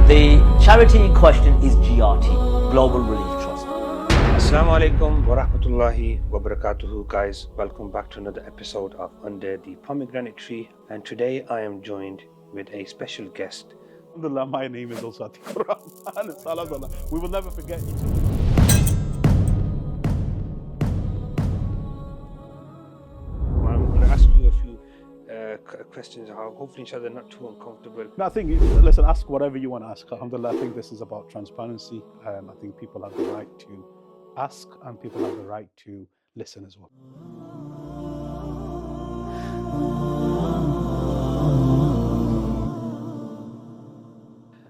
The charity in question is GRT, Global Relief Trust. Assalamu alaikum wa rahmatullahi wa barakatuhu, guys. Welcome back to another episode of Under the Pomegranate Tree. And today I am joined with a special guest. Alhamdulillah, my name is also Atiqur Rahman. Alhamdulillah. We will never forget each other. I'm going to ask you a few questions, hopefully inshallah not too uncomfortable. No, I think, listen, ask whatever you want to ask. Alhamdulillah, I think this is about transparency. I think people have the right to ask and people have the right to listen as well.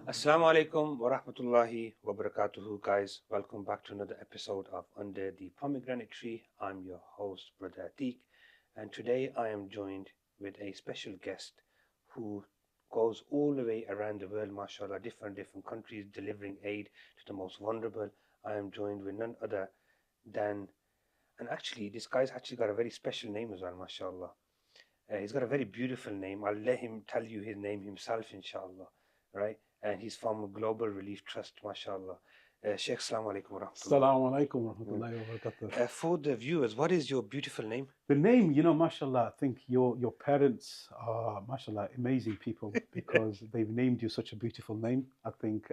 Assalamu alaikum wa rahmatullahi wa barakatuhu, guys. Welcome back to another episode of Under the Pomegranate Tree. I'm your host, Brother Ateiq, and today I am joined with a special guest who goes all the way around the world, mashallah, different countries, delivering aid to the most vulnerable. I am joined with none other than, and actually this guy's actually got a very special name as well, mashallah. He's got a very beautiful name. I'll let him tell you his name himself, inshallah, right? And he's from Global Relief Trust, mashallah. Sheikh, assalamu alaikum wa rahmatullah. Assalamu alaikum wa rahmatullahi wa barakatuh. For the viewers, what is your beautiful name? The name, mashallah, I think your parents are, mashallah, amazing people because they've named you such a beautiful name. I think.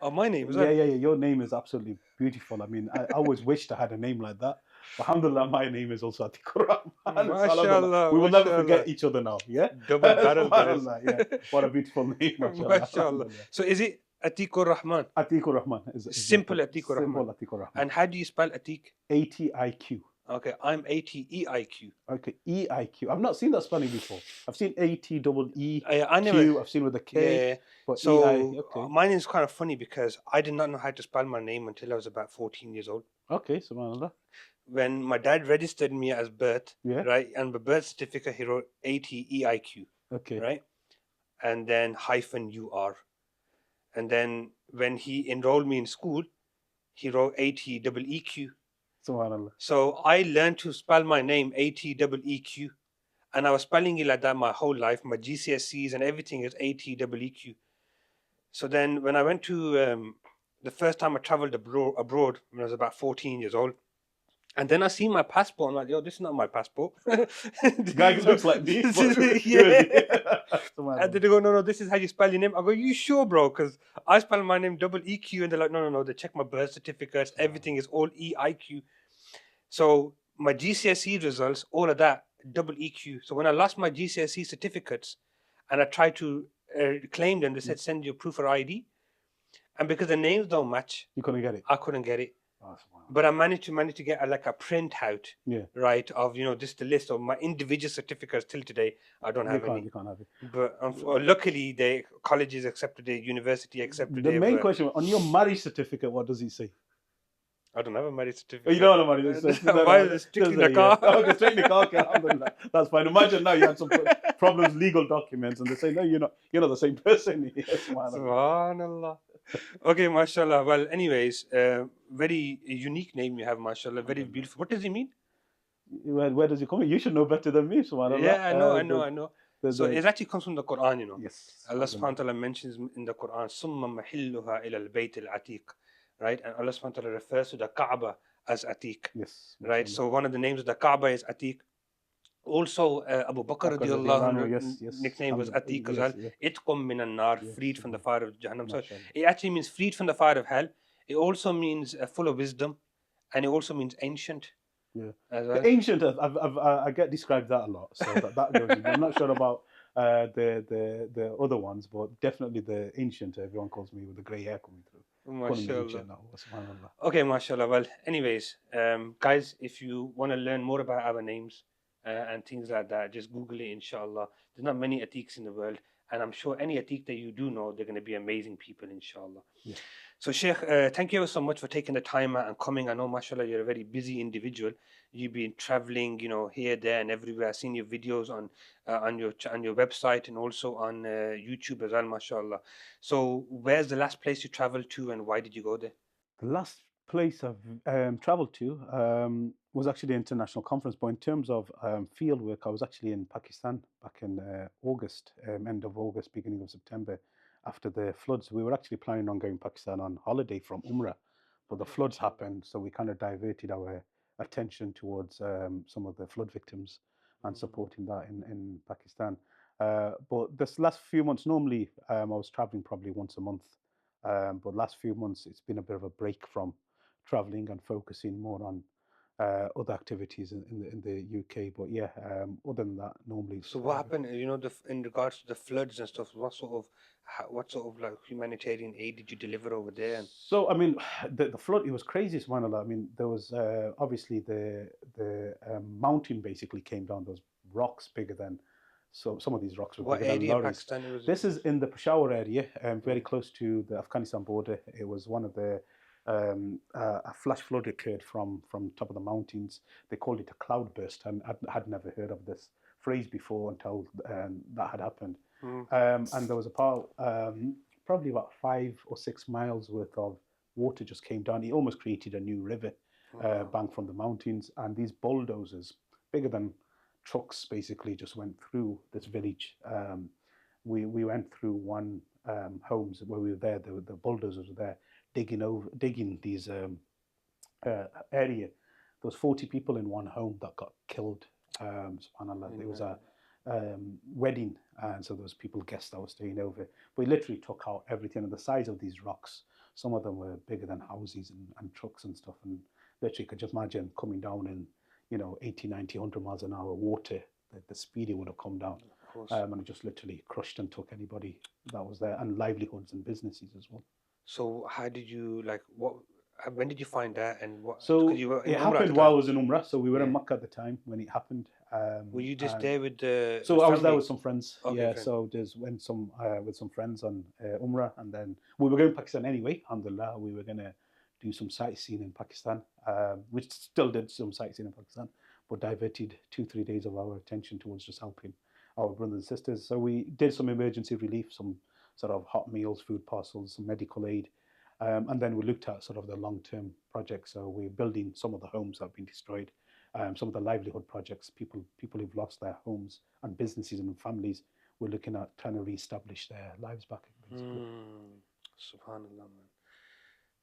Oh, my name is that? Yeah. Your name is absolutely beautiful. I mean, I always wished I had a name like that. Alhamdulillah, my name is also Atiqur Rahman. Mashallah, we will never forget each other now. Yeah. Double barrel. Yeah. What a beautiful name. Mashallah. So is it Atiqur Rahman? Atiqur Rahman is simple Atiqur Rahman. Simple Atiqur Rahman. And how do you spell Ateiq? Atiq. Okay, I'm Ateiq. Okay, Eiq. I've not seen that spelling before. I've seen ATEE. I never. Q. I've seen with a K. Yeah. But so okay. Mine is kind of funny because I did not know how to spell my name until I was about 14 years old. Okay, subhanallah. When my dad registered me as birth, yeah. right, and the birth certificate he wrote Ateiq. Okay. Right, and then -UR, and then when he enrolled me in school, he wrote ATEEQ. Subhanallah. So I learned to spell my name ATEEQ, and I was spelling it like that my whole life. My GCSEs and everything is ATEEQ. So then when I went to the first time I traveled abroad when I was about 14 years old, and then I see my passport, I'm like, yo, this is not my passport. The guy looks like me. Yeah. And they go, no, this is how you spell your name. I go, you sure, bro? Because I spell my name EQ, and they're like, no. They check my birth certificates. Everything is all EIQ. So my GCSE results, all of that, EQ. So when I lost my GCSE certificates, and I tried to claim them, they said send your proof of ID, and because the names don't match, you couldn't get it. I couldn't get it. Oh, but I managed to get a printout, right, of just the list of my individual certificates. Till today, I don't have any. You can't have it. But luckily, the colleges accepted it, university accepted it. The main question on your marriage certificate, what does it say? I don't have a marriage certificate. You don't have a marriage certificate. Why is it strictly the car? Okay, strictly the car. Okay, that's fine. Imagine now you had some problems, legal documents, and they say, no, you're not the same person. Yes, Subhanallah. Okay, mashallah. Well, anyways, very unique name you have, mashallah. Very beautiful. What does it mean? Where does it come from? You should know better than me, subhanallah. Yeah, I know. So it actually comes from the Quran, Yes. Allah subhanahu wa ta'ala mentions in the Quran, ثُمَّ مَحِلُّهَا إِلَى الْبَيْتِ الْعَتِيقِ. Right? And Allah subhanahu wa ta'ala refers to the Kaaba as Ateiq. Yes. Right? So one of the names of the Kaaba is Ateiq. Also, Abu Bakr radiallahu anhu, nickname was Ateiq as well. Itqum min an-nar, freed from the fire of Jahannam. So it actually means freed from the fire of hell. It also means full of wisdom, and it also means ancient. Yeah. As well. The ancient, I get described that a lot. So that goes. I'm not sure about the other ones, but definitely the ancient. Everyone calls me with the grey hair coming through. Mashallah. Okay, mashallah. Well, anyways, guys, if you want to learn more about our names and things like that, just Google it, inshallah. There's not many Ateiqs in the world, and I'm sure any Ateiq that you do know, they're going to be amazing people, inshallah. Yeah. So, Sheikh, thank you so much for taking the time out and coming. I know, mashallah, you're a very busy individual. You've been traveling, here, there, and everywhere. I've seen your videos on your website and also on YouTube as well, mashallah. So, where's the last place you traveled to, and why did you go there? The last place I've traveled to was actually an international conference, but in terms of field work, I was actually in Pakistan back in August, end of August, beginning of September. after the floods. We were actually planning on going to Pakistan on holiday from Umrah, but the floods happened, so we kind of diverted our attention towards some of the flood victims and supporting that in Pakistan. But this last few months, normally I was traveling probably once a month, but last few months it's been a bit of a break from traveling and focusing more on other activities in the UK. But yeah, other than that, normally. So what happened, in regards to the floods and stuff, what sort of like humanitarian aid did you deliver over there? And So I mean, the flood, it was crazy, subhanAllah. I mean, there was obviously the mountain basically came down. Those rocks bigger than, so some of these rocks were what bigger than area in lorries. Pakistan it was? This is in the Peshawar area, very close to the Afghanistan border. It was one of the a flash flood occurred from top of the mountains. They called it a cloudburst, and I had never heard of this phrase before until that had happened. And there was probably about 5 or 6 miles worth of water just came down. It almost created a new river bank from the mountains, and these bulldozers, bigger than trucks, basically just went through this village. We went through one homes where we were there. The bulldozers were there digging these area. There was 40 people in one home that got killed. SubhanAllah, it was a wedding, and so there was guests that were staying over. We literally took out everything, and the size of these rocks, some of them were bigger than houses and trucks and stuff, and literally could just imagine coming down in 80, 90, 100 miles an hour water. The speed it would have come down, and it just literally crushed and took anybody that was there, and livelihoods and businesses as well. So how did you when did you find that, and what? So 'Cause you were in it Umrah at happened the while I time. was in Umrah, so we were in Yeah. Makkah at the time when it happened. Were you just and- there with the So I was there family? with some friends. Okay, Yeah, friends. so there's went with some friends on Umrah, and then we were going to Pakistan anyway. Alhamdulillah, we were gonna do some sightseeing in Pakistan. We still did some sightseeing in Pakistan, but diverted 2-3 days of our attention towards just helping our brothers and sisters. So we did some emergency relief, some sort of hot meals, food parcels, some medical aid. And then we looked at sort of the long-term projects. So we're building some of the homes that have been destroyed, some of the livelihood projects, people who've lost their homes and businesses and families. We're looking at trying to re-establish their lives back, basically. Subhanallah, man.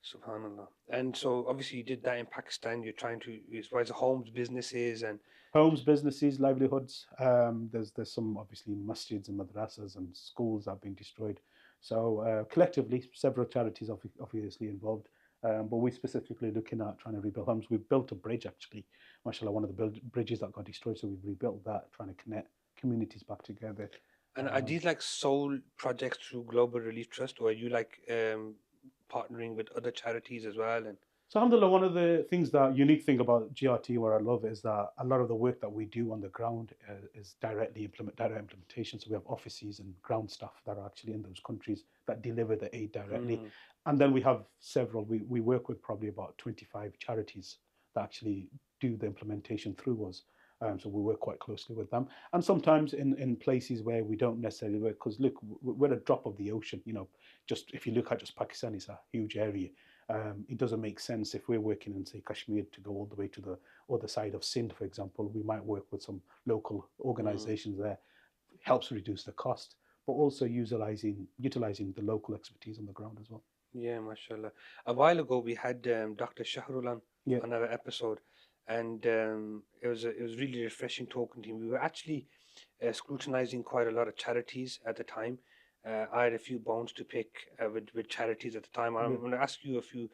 Subhanallah. And so obviously you did that in Pakistan. You're trying to use homes, businesses, and Homes, businesses, livelihoods. There's some obviously masjids and madrasas and schools that have been destroyed. So collectively, several charities obviously involved. But we're specifically looking at trying to rebuild homes. We built a bridge actually, mashallah, one of the bridges that got destroyed. So we've rebuilt that, trying to connect communities back together. and are these like sole projects through Global Relief Trust, or are you partnering with other charities as well? And So alhamdulillah, one of the things that unique thing about GRT, what I love, is that a lot of the work that we do on the ground is direct implementation. So we have offices and ground staff that are actually in those countries that deliver the aid directly. And then we have several, we work with probably about 25 charities that actually do the implementation through us. So we work quite closely with them. And sometimes in places where we don't necessarily work, because look, we're a drop of the ocean, just if you look at just Pakistan, it's a huge area. It doesn't make sense if we're working in, say, Kashmir to go all the way to the other side of Sindh, for example. We might work with some local organizations there. It helps reduce the cost, but also utilizing the local expertise on the ground as well. yeah, mashallah. A while ago we had Dr. Shahrul on our episode, and it was really refreshing talking to him. We were actually scrutinizing quite a lot of charities at the time. I had a few bones to pick with charities at the time. I'm going to ask you a few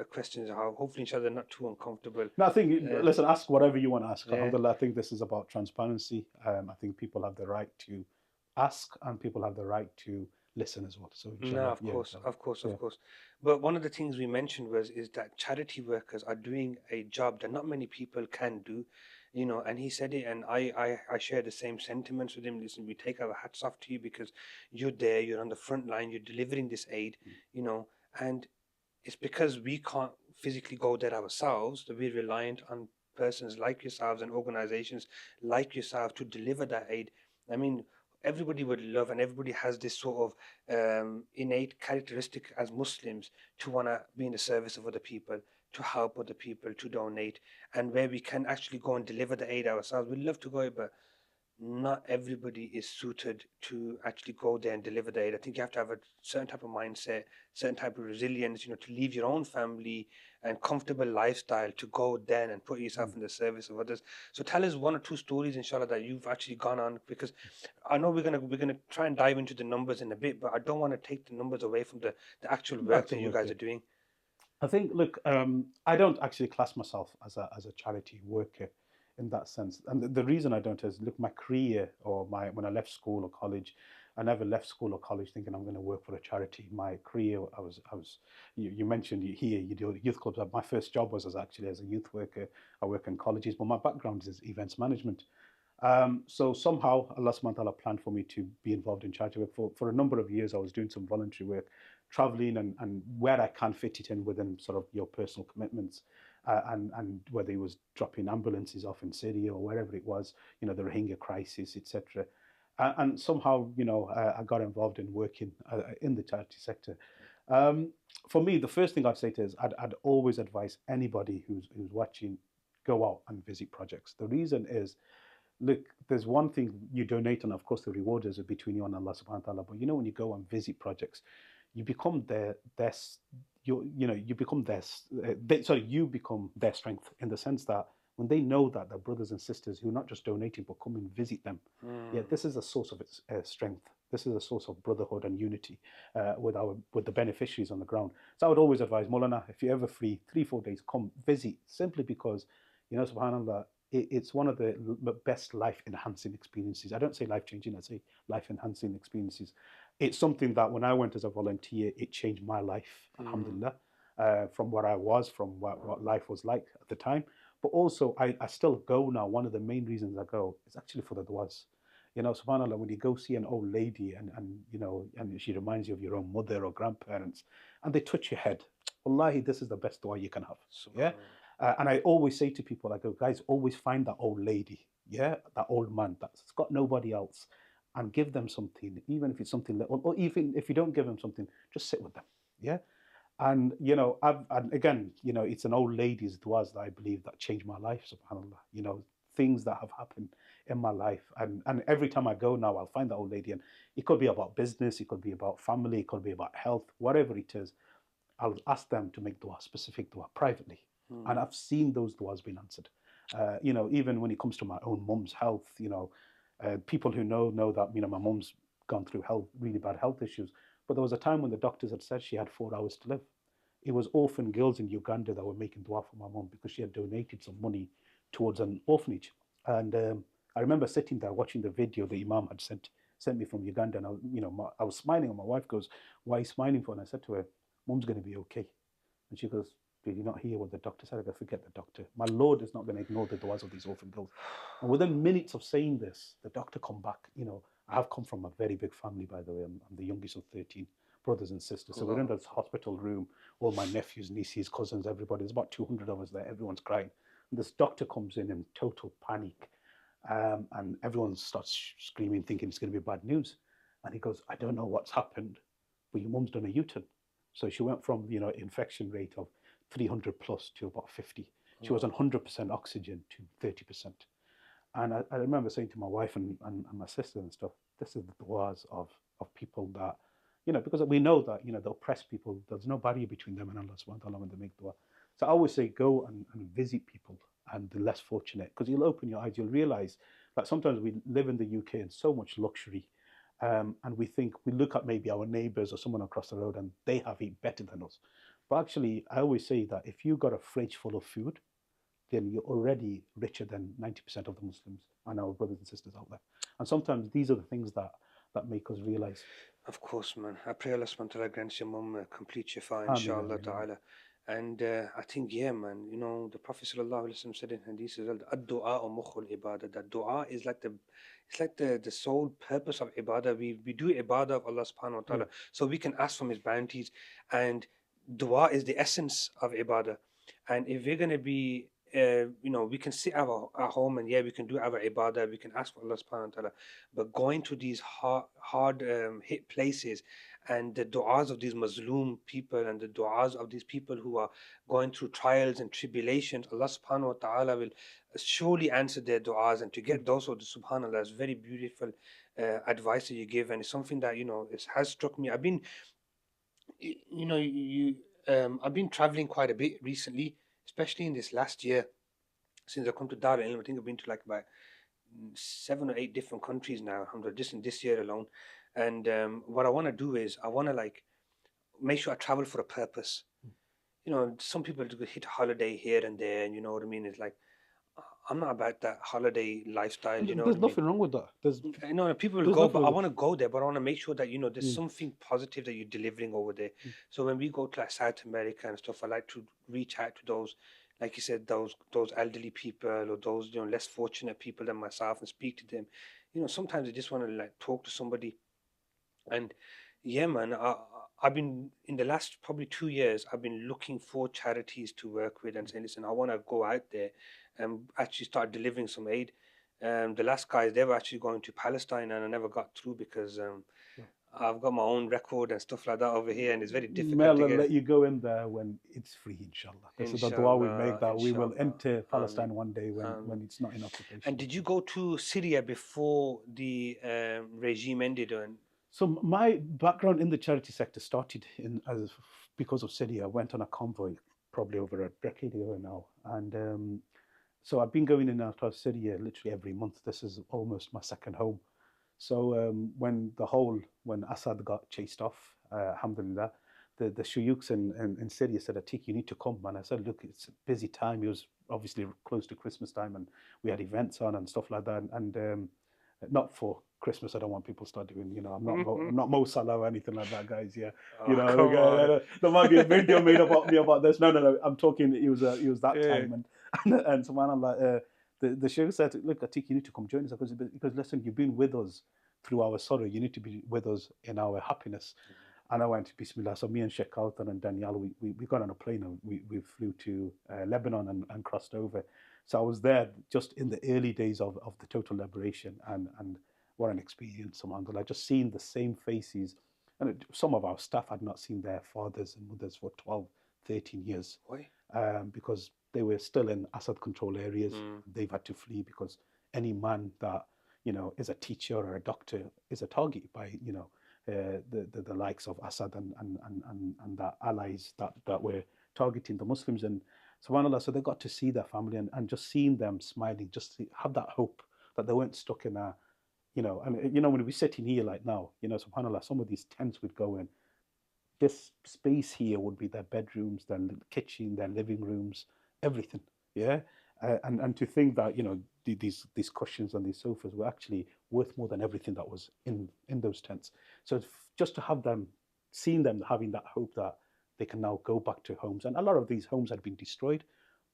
questions. Hopefully, inshallah, they're not too uncomfortable. No, I think, listen, ask whatever you want to ask. Yeah. Alhamdulillah, I think this is about transparency. I think people have the right to ask, and people have the right to listen as well. So, No, of course. But one of the things we mentioned is that charity workers are doing a job that not many people can do, and he said it, and I share the same sentiments with him. Listen, we take our hats off to you because you're there, you're on the front line, you're delivering this aid, and it's because we can't physically go there ourselves that we're reliant on persons like yourselves and organizations like yourself to deliver that aid. I mean, everybody would love, and everybody has this sort of innate characteristic as Muslims to want to be in the service of other people, to help other people, to donate, and where we can actually go and deliver the aid ourselves. We'd love to go, but not everybody is suited to actually go there and deliver the aid. I think you have to have a certain type of mindset, certain type of resilience, to leave your own family and comfortable lifestyle to go then and put yourself in the service of others. So tell us one or two stories, inshallah, that you've actually gone on, because I know we're gonna try and dive into the numbers in a bit, but I don't want to take the numbers away from the actual work that you guys are doing. I think, look, I don't actually class myself as a charity worker in that sense, and the reason I don't is, look, my career or when I left school or college, I never left school or college thinking I'm going to work for a charity. My career, you mentioned here you do youth clubs. My first job was actually as a youth worker. I work in colleges, but my background is events management. So somehow Allah subhanahu wa ta'ala planned for me to be involved in charity work. For a number of years, I was doing some voluntary work, traveling and where I can fit it in within sort of your personal commitments. And whether it was dropping ambulances off in Syria or wherever it was, the Rohingya crisis, etc. And somehow, I got involved in working in the charity sector. For me, the first thing I'd say to is I'd always advise anybody who's watching, go out and visit projects. The reason is, look, there's one thing you donate, and of course the reward is between you and Allah subhanahu wa ta'ala. But when you go and visit projects, you become you become you become their strength, in the sense that when they know that their brothers and sisters who are not just donating but come and visit them, this is a source of strength. This is a source of brotherhood and unity with the beneficiaries on the ground. So I would always advise, Maulana, if you're ever free, 3-4 days, come visit, simply because, subhanallah, it's one of the best life-enhancing experiences. I don't say life-changing, I say life-enhancing experiences. It's something that when I went as a volunteer, it changed my life, alhamdulillah, from where I was, from what life was like at the time. But also, I still go now. One of the main reasons I go is actually for the du'as. Subhanallah, when you go see an old lady and she reminds you of your own mother or grandparents, and they touch your head, wallahi, this is the best dua you can have. Yeah. And I always say to people, I go, guys, always find that old lady, that old man that's got nobody else, and give them something, even if it's something little, or even if you don't give them something, just sit with them, yeah. And again, it's an old lady's duas that I believe that changed my life, subhanallah. Things that have happened in my life, and every time I go now, I'll find that old lady, and it could be about business, it could be about family, it could be about health, whatever it is. I'll ask them to make dua, specific dua, privately. And I've seen those duas being answered. Even when it comes to my own mum's health, people who know that, my mum's gone through really bad health issues. But there was a time when the doctors had said she had 4 hours to live. It was orphan girls in Uganda that were making dua for my mum because she had donated some money towards an orphanage. And I remember sitting there watching the video the Imam had sent me from Uganda, and I was smiling, and my wife goes, "Why are you smiling for?" And I said to her, "Mum's going to be okay." And she goes, "Did you not hear what the doctor said?" I go, "Forget the doctor. My Lord is not going to ignore the duas of these orphan girls." And within minutes of saying this, the doctor come back. I have come from a very big family, by the way. I'm the youngest of 13 brothers and sisters. So we're in this hospital room, all my nephews, nieces, cousins, everybody. There's about 200 of us there. Everyone's crying. And this doctor comes in total panic. And everyone starts screaming, thinking it's going to be bad news. And he goes, "I don't know what's happened, but your mum's done a U-turn." So she went from, infection rate of 300 plus to about 50. She was on 100% oxygen to 30%. And I remember saying to my wife and my sister and stuff, this is the duas of people that, because we know that, the oppressed people, there's no barrier between them and Allah subhanahu wa ta'ala when they make dua. So I always say, go and visit people and the less fortunate, because you'll open your eyes, you'll realize that sometimes we live in the UK in so much luxury. And we look at maybe our neighbors or someone across the road and they have it better than us. But actually, I always say that if you got a fridge full of food, then you're already richer than 90% of the Muslims and our brothers and sisters out there. And sometimes these are the things that make us realize. Of course, man. I pray Allah subhanahu wa ta'ala grants your mum complete shifa, inshallah ta'ala. And I think, man, the Prophet sallallahu alaihi wasallam said in hadith as well, ad-du'a mukhul ibadah. That dua is like the sole purpose of ibadah. We do ibadah of Allah subhanahu wa ta'ala, so we can ask from His bounties, and dua is the essence of ibadah. And if we're going to be we can sit at home and we can do our ibadah, we can ask for Allah subhanahu wa ta'ala, but going to these hard hit places and the du'as of these Mazloom people and the du'as of these people who are going through trials and tribulations, Allah subhanahu wa ta'ala will surely answer their du'as. And to get those of the subhanallah is very beautiful advice that you give, and it's something that it has struck me. I've been I've been traveling quite a bit recently, especially in this last year since I come to Darul. I think I've been to like about 7 or 8 different countries now, alhamdulillah, just in this year alone. And what I want to do is I want to like make sure I travel for a purpose. Some people hit a holiday here and there, and you know what I mean. It's like I'm not about that holiday lifestyle. You know what There's I mean? nothing wrong with that. People will there's go, nothing but I wrong want to go there. But I want to make sure that there's Mm. something positive that you're delivering over there. So when we go to like South America and stuff, I like to reach out to those, like you said, those elderly people or those less fortunate people than myself and speak to them. Sometimes I just want to like talk to somebody. And yeah, man, I've been in the last probably 2 years. I've been looking for charities to work with and saying, listen, I want to go out there and actually start delivering some aid. The last guys, they were actually going to Palestine, and I never got through because I've got my own record and stuff like that over here, and it's very May difficult to Allah get. let you go in there when it's free, inshallah. This is the dua we make, Inshallah, that we will inshallah. enter Palestine Ameen. one day when Ameen. it's not in occupation. And did you go to Syria before the regime ended? So my background in the charity sector started because of Syria. I went on a convoy probably over a decade ago now, and so I've been going in and out of Syria literally every month. This is almost my second home. So when Assad got chased off, alhamdulillah, the shuyukhs in Syria said, Atiq, you need to come. And I said, look, it's a busy time. It was obviously close to Christmas time, and we had events on and stuff like that. And not for Christmas. I don't want people to start doing, I'm not Mo Salah or anything like that, guys. Yeah, Come on. there might be a video made about me about this. No. I'm talking. It was that Yeah. time, and subhanallah, the sheikh said, look, Atiq, you need to come join us because listen, you've been with us through our sorrow. You need to be with us in our happiness. And I went to Bismillah. So me and Sheikh Kauthar and Danielle, we got on a plane and we flew to Lebanon and crossed over. So I was there just in the early days of the total liberation, and what an experience, alhamdulillah. Just seeing the same faces. And some of our staff had not seen their fathers and mothers for 12, 13 years. Why? Because they were still in Assad control areas. They've had to flee because any man that is a teacher or a doctor is a target by the likes of Assad and the allies that were targeting the Muslims. And subhanAllah, so they got to see their family and just seeing them smiling, just to have that hope that they weren't stuck in when we're sitting here like now, subhanAllah, some of these tents would go in. This space here would be their bedrooms, their kitchen, their living rooms, everything. Yeah. And to think that these cushions and these sofas were actually worth more than everything that was in those tents. So just to have them, seeing them having that hope that they can now go back to homes, and a lot of these homes had been destroyed,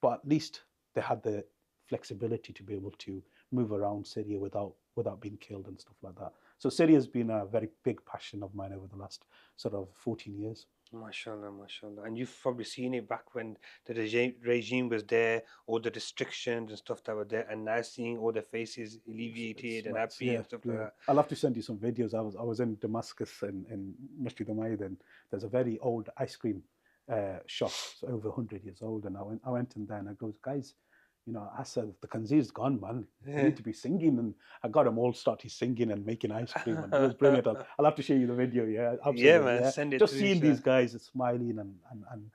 but at least they had the flexibility to be able to move around Syria without being killed and stuff like that. So Syria has been a very big passion of mine over the last sort of 14 years. MashaAllah, MashaAllah. And you've probably seen it back when the regime was there, all the restrictions and stuff that were there, and now seeing all the faces alleviated and happy and stuff like that. I'll have to send you some videos. I was in Damascus in Masjid al-Maid, and there's a very old ice cream shop. It's over 100 years old, and I went in there and I goes, guys, I said, the khanzir's gone, man. You need to be singing. And I got them all started singing and making ice cream. And it was brilliant. I'll have to show you the video. Yeah, absolutely. Yeah, man. Send it just to seeing me, these guys smiling and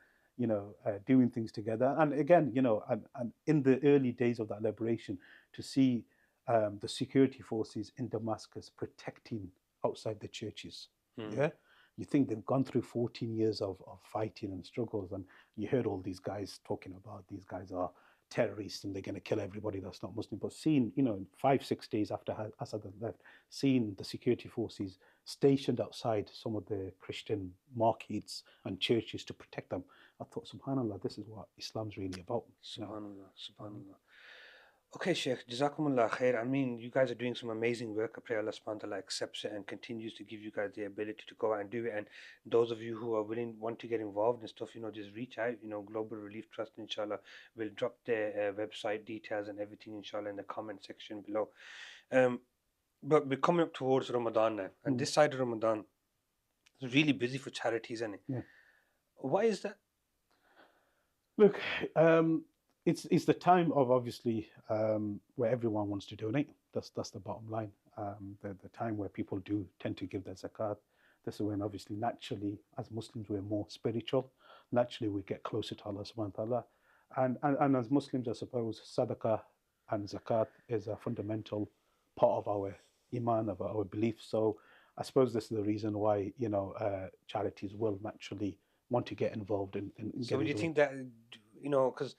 doing things together. And again, and in the early days of that liberation, to see the security forces in Damascus protecting outside the churches. Yeah. You think they've gone through 14 years of fighting and struggles. And you heard all these guys talking about these guys are terrorists and they're going to kill everybody that's not Muslim. But seeing, 5-6 days after Assad had left, seeing the security forces stationed outside some of the Christian markets and churches to protect them, I thought, subhanAllah, this is what Islam's really about. Subhanallah, subhanallah. Okay, Sheikh, Jazakumullah khair. I mean, you guys are doing some amazing work. I pray Allah subhanahu wa ta'ala accepts it and continues to give you guys the ability to go out and do it. And those of you who are willing, want to get involved and stuff, just reach out. Global Relief Trust, inshallah, will drop their website details and everything, inshallah, in the comment section below. Um, but we're coming up towards Ramadan now, and this side of Ramadan is really busy for charities, isn't it? Yeah. Why is that? Look, it's the time of obviously where everyone wants to donate. That's the bottom line. The time where people do tend to give their zakat. This is when obviously naturally as Muslims we're more spiritual. Naturally we get closer to Allah subhanahu wa ta'ala. And as Muslims I suppose sadaqah and zakat is a fundamental part of our iman, of our belief. So I suppose this is the reason why charities will naturally want to get involved in So getting do you the think that, because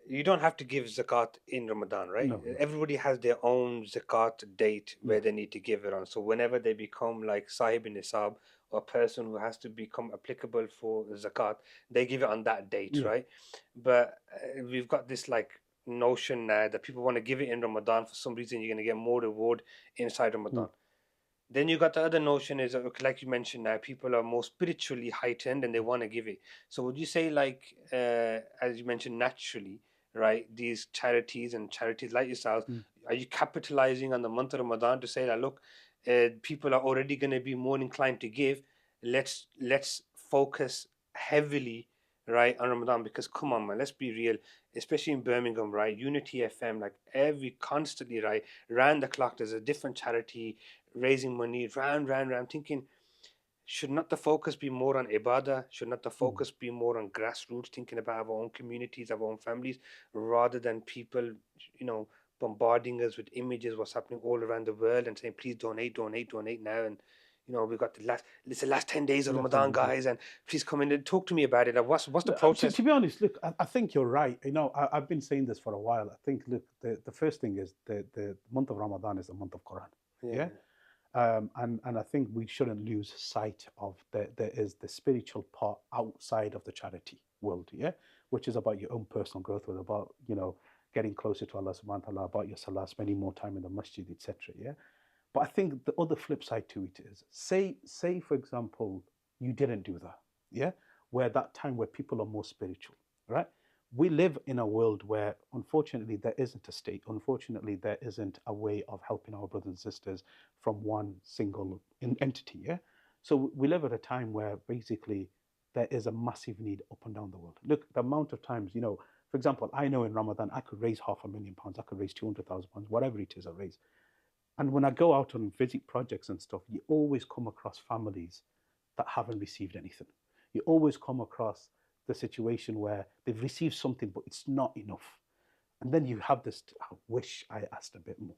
you don't have to give zakat in Ramadan, right? No. Everybody has their own zakat date where they need to give it on. So whenever they become like sahib in nisab, or a person who has to become applicable for zakat, they give it on that date, Yeah. right? But we've got this like notion now that people want to give it in Ramadan. For some reason, you're going to get more reward inside Ramadan. Then you got the other notion is like you mentioned now, people are more spiritually heightened and they want to give it. So would you say like as you mentioned naturally, right? These charities and charities like yourselves, are you capitalizing on the month of Ramadan to say that look, people are already going to be more inclined to give. Let's focus heavily, right, on Ramadan, because come on man, let's be real, especially in Birmingham, right? Unity FM, like every constantly, right, round the clock there's a different charity raising money, round. I'm thinking, should not the focus be more on ibadah? Should not the focus be more on grassroots, thinking about our own communities, our own families, rather than people, bombarding us with images, what's happening all around the world, and saying, please donate now. And we've got it's the last 10 days of Ramadan, guys, and please come in and talk to me about it. What's the process? To be honest, look, I think you're right. I've been saying this for a while. I think, look, the first thing is the month of Ramadan is the month of Quran. Yeah. And I think we shouldn't lose sight of there is the spiritual part outside of the charity world, yeah, which is about your own personal growth, about getting closer to Allah subhanahu wa ta'ala, about your salah, spending more time in the masjid, etc. Yeah. But I think the other flip side to it is, say for example, you didn't do that, yeah, where that time where people are more spiritual, right? We live in a world where, unfortunately, there isn't a state. Unfortunately, there isn't a way of helping our brothers and sisters from one single entity, yeah? So we live at a time where basically there is a massive need up and down the world. Look, the amount of times, for example, I know in Ramadan, I could raise £500,000, I could raise £200,000, whatever it is I raise. And when I go out on visit projects and stuff, you always come across families that haven't received anything. You always come across the situation where they've received something, but it's not enough. And then you have this, I wish I asked a bit more.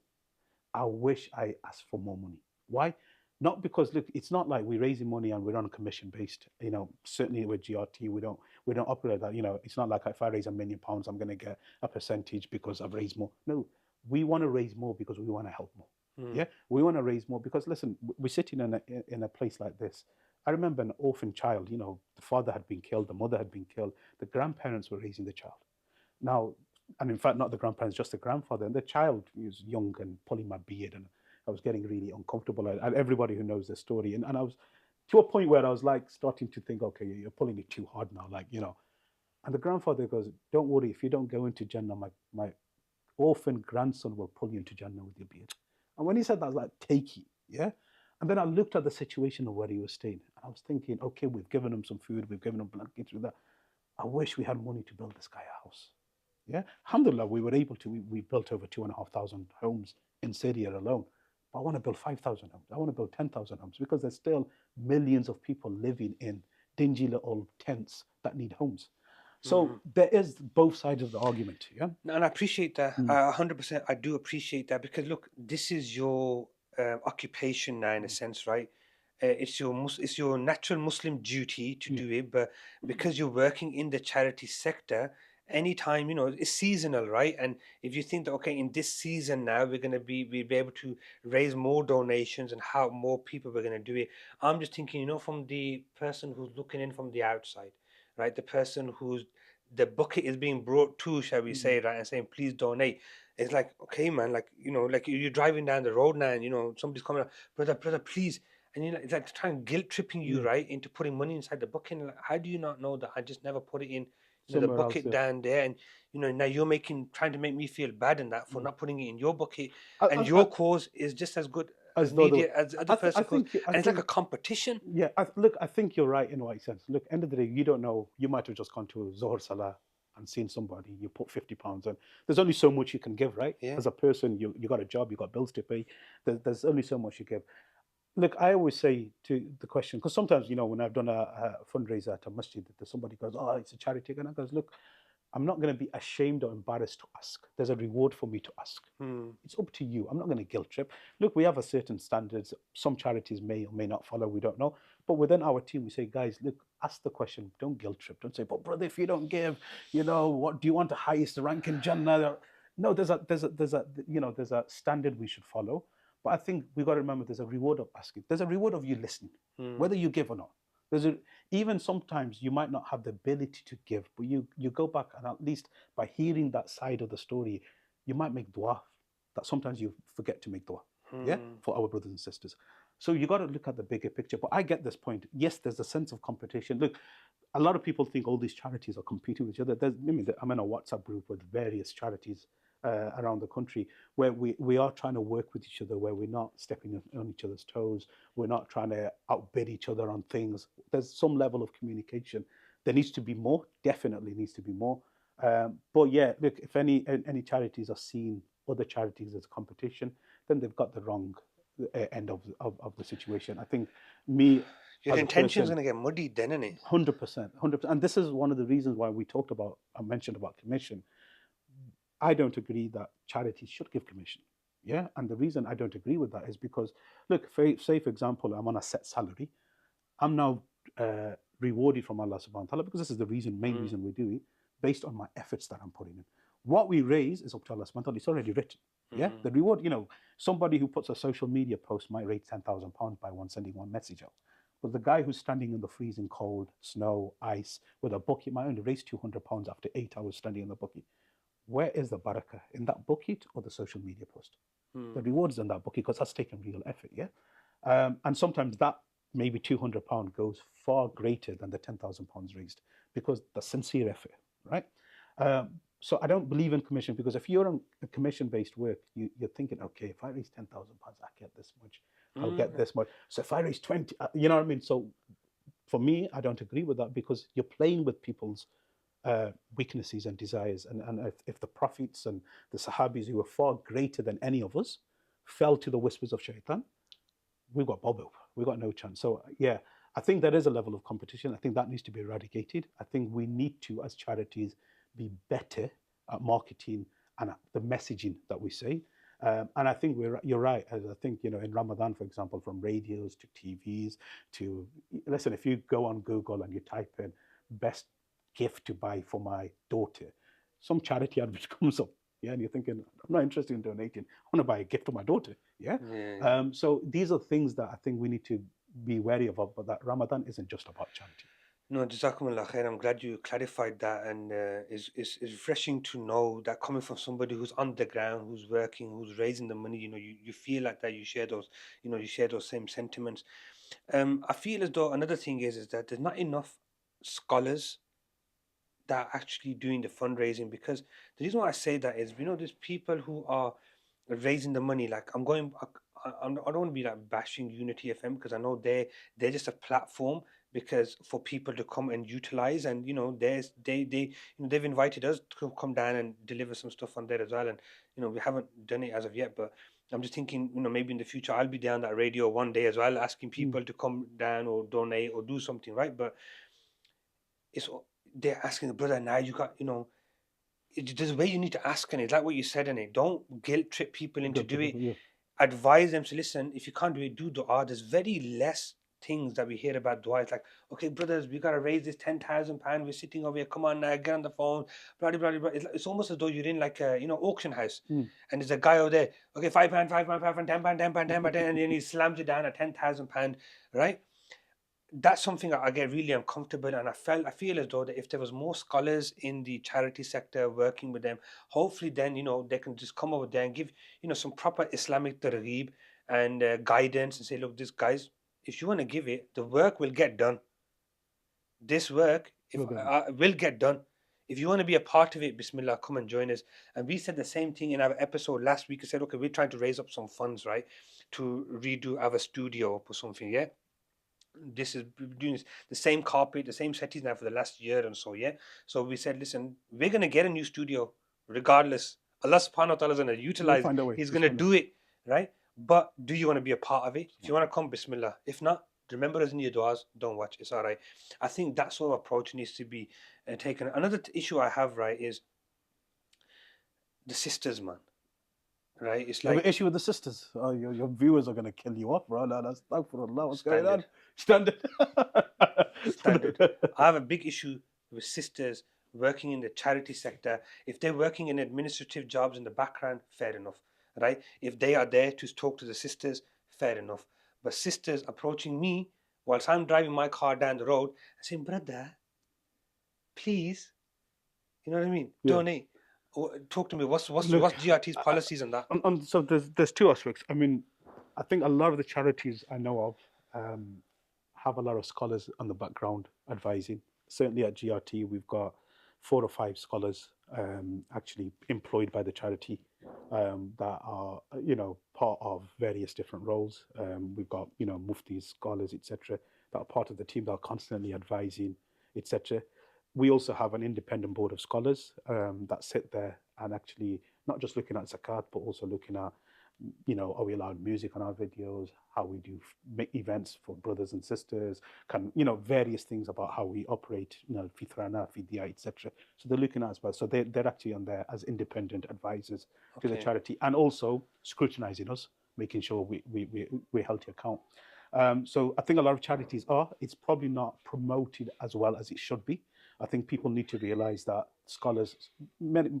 I wish I asked for more money. Why? Not because, look, it's not like we're raising money and we're on commission based. Certainly with GRT, we don't operate that. It's not like if I raise £1 million, I'm going to get a percentage because I've raised more. No, we want to raise more because we want to help more. Yeah, we want to raise more because, listen, we're sitting in a place like this. I remember an orphan child, the father had been killed, the mother had been killed, the grandparents were raising the child. Now, and in fact, not the grandparents, just the grandfather. And the child was young and pulling my beard, and I was getting really uncomfortable. And everybody who knows the story, and I was to a point where I was like starting to think, okay, you're pulling it too hard now, And the grandfather goes, "Don't worry, if you don't go into Jannah, my orphan grandson will pull you into Jannah with your beard." And when he said that, I was like, take it, yeah? And then I looked at the situation of where he was staying, and I was thinking, okay, we've given him some food, we've given him blankets with that. I wish we had money to build this guy a house. Yeah? Alhamdulillah, we were able to, we built over 2,500 homes in Syria alone. But I want to build 5,000 homes. I want to build 10,000 homes because there's still millions of people living in dingy little tents that need homes. So there is both sides of the argument, yeah? And I appreciate that. 100%. I do appreciate that because, look, this is your occupation now, in a sense, right? It's your natural Muslim duty to do it, but because you're working in the charity sector, anytime, it's seasonal, right? And if you think that, okay, in this season now, we'll be able to raise more donations and how more people we're going to do it. I'm just thinking, from the person who's looking in from the outside, right? The person who's the bucket is being brought to, shall we say, right, and saying, please donate. It's like, okay, man, like, like you're driving down the road now and, somebody's coming up, brother, please. And it's like trying guilt tripping you, Yeah. right, into putting money inside the bucket. And like, how do you not know that I just never put it in, the Somewhere else. bucket Yeah. down there? And, now you're trying to make me feel bad in that for not putting it in your bucket. I, And I, your cause is just as good as as though the, needy as the other I person's cause. think And it's like a competition. yeah. Look, I think you're right in a way sense. Look, end of the day, you don't know. You might have just gone to Zohar Salah and seen somebody. You put £50 in. There's only so much you can give, right? Yeah. As a person, you got a job, you got bills to pay. There's only so much you give. Look, I always say to the question, because sometimes, when I've done a fundraiser at a masjid, that somebody goes, oh, it's a charity. And I goes, look, I'm not going to be ashamed or embarrassed to ask. There's a reward for me to ask. It's up to you. I'm not going to guilt trip. Look, we have a certain standards. Some charities may or may not follow. We don't know. But within our team, we say, guys, look, ask the question. Don't guilt trip. Don't say, but brother, if you don't give, what do you want the highest rank in Jannah? No, there's a standard we should follow. But I think we've got to remember there's a reward of asking. There's a reward of you listening, whether you give or not. Even sometimes you might not have the ability to give, but you go back and at least by hearing that side of the story, you might make dua. That sometimes you forget to make dua, for our brothers and sisters. So you got to look at the bigger picture. But I get this point. Yes, there's a sense of competition. Look, a lot of people think all these charities are competing with each other. I'm in a WhatsApp group with various charities around the country where we are trying to work with each other, where we're not stepping on each other's toes. We're not trying to outbid each other on things. There's some level of communication. There needs to be more, definitely needs to be more. But yeah, look, if any charities are seeing other charities as competition, then they've got the wrong end of the situation. I think Your intention's going to get muddied then, isn't it? 100%. And this is one of the reasons why I mentioned about commission. I don't agree that charities should give commission. Yeah. And the reason I don't agree with that is because, look, say for example, I'm on a set salary. I'm now rewarded from Allah subhanahu wa ta'ala because this is the main reason we do it, based on my efforts that I'm putting in. What we raise is up to Allah subhanahu wa ta'ala. It's already written. Yeah. The reward, somebody who puts a social media post might raise £10,000 by sending one message out. But the guy who's standing in the freezing cold, snow, ice, with a bucket might only raise £200 after 8 hours standing in the bucket. Where is the barakah? In that bucket or the social media post? The reward is in that bucket because that's taken real effort, yeah? And sometimes that maybe £200 goes far greater than the £10,000 raised because that's sincere effort, right? So I don't believe in commission because if you're on commission-based work, you're thinking, okay, if I raise £10,000, I get this much. I'll get this much. So if I raise 20, you know what I mean? So for me, I don't agree with that because you're playing with people's weaknesses and desires. And if the prophets and the Sahabis, who were far greater than any of us, fell to the whispers of shaitan, we've got bob up. We've got no chance. So yeah, I think there is a level of competition. I think that needs to be eradicated. I think we need to, as charities, be better at marketing and at the messaging that we say. And I think you're right. I think, in Ramadan, for example, from radios to TVs to, listen, if you go on Google and you type in best gift to buy for my daughter, some charity advert comes up. Yeah, and you're thinking, I'm not interested in donating. I want to buy a gift for my daughter. Yeah. So these are things that I think we need to be wary of, but that Ramadan isn't just about charity. No, Jazakumullah khair. I'm glad you clarified that, and it's refreshing to know that coming from somebody who's on the ground, who's working, who's raising the money. You feel like that. You share those same sentiments. I feel as though another thing is that there's not enough scholars that are actually doing the fundraising, because the reason why I say that is, there's people who are raising the money. Like I don't want to be like bashing Unity FM, because I know they're just a platform because for people to come and utilize, and they've invited us to come down and deliver some stuff on there as well, and we haven't done it as of yet, but I'm just thinking, maybe in the future I'll be down that radio one day as well, asking people to come down or donate or do something, right? But they're asking the brother, now you got, there's a way you need to ask, and it's like what you said, and don't guilt trip people into doing it. Yeah. Advise them to listen. If you can't do it, do dua. There's very less things that we hear about dua. It's like, okay, brothers, we gotta raise this £10,000. We're sitting over here. Come on now, get on the phone. Blah blah blah blah. It's almost as though you're in like a auction house, and there's a guy over there. Okay, £5, £5, £5, £10, £10, £10, £10, and then he slams it down at £10,000, right? that's something I get really uncomfortable, and I feel as though that if there was more scholars in the charity sector working with them, hopefully then they can just come over there and give some proper Islamic targheeb and guidance and say, look, this guys, if you want to give it, the work will get done. This work if Well, then, will get done. If you want to be a part of it, Bismillah, come and join us. And we said the same thing in our episode last week. I said, okay, we're trying to raise up some funds, right, to redo our studio or something, yeah. This is doing the same carpet, the same settings now for the last year and so, yeah. So we said, listen, we're gonna get a new studio regardless. Allah subhanahu wa ta'ala is gonna we'll utilize it. find a way. He's Just gonna find a- do it, right? But do you want to be a part of it? If you want to come, Bismillah. If not, remember us in your du'as, don't watch. It's all right. I think that sort of approach needs to be taken. Another issue I have, right, is the sisters, man. Right? It's You have like an issue with the sisters. Oh, your viewers are going to kill you off, bro. No, that's astaghfirullah. What's going on? Standard. Standard. Standard. I have a big issue with sisters working in the charity sector. If they're working in administrative jobs in the background, fair enough, right? If they are there to talk to the sisters, fair enough. But sisters approaching me whilst I'm driving my car down the road and saying, brother, please, you know what I mean? Yeah. Donate. Talk to me. What's Look, GRT's policies on that? So there's two aspects. I mean, I think a lot of the charities I know of have a lot of scholars on the background advising. Certainly at GRT, we've got 4 or 5 scholars actually employed by the charity that are, part of various different roles. We've got, muftis, scholars, etc., that are part of the team that are constantly advising, etc. We also have an independent board of scholars that sit there and actually not just looking at zakat, but also looking at, are we allowed music on our videos? How we do make events for brothers and sisters? Various things about how we operate, fitrana, fidya, etc. So they're looking at as well. So they're actually on there as independent advisors to the charity, and also scrutinizing us, making sure we're held to account. So I think a lot of charities it's probably not promoted as well as it should be. I think people need to realize that scholars,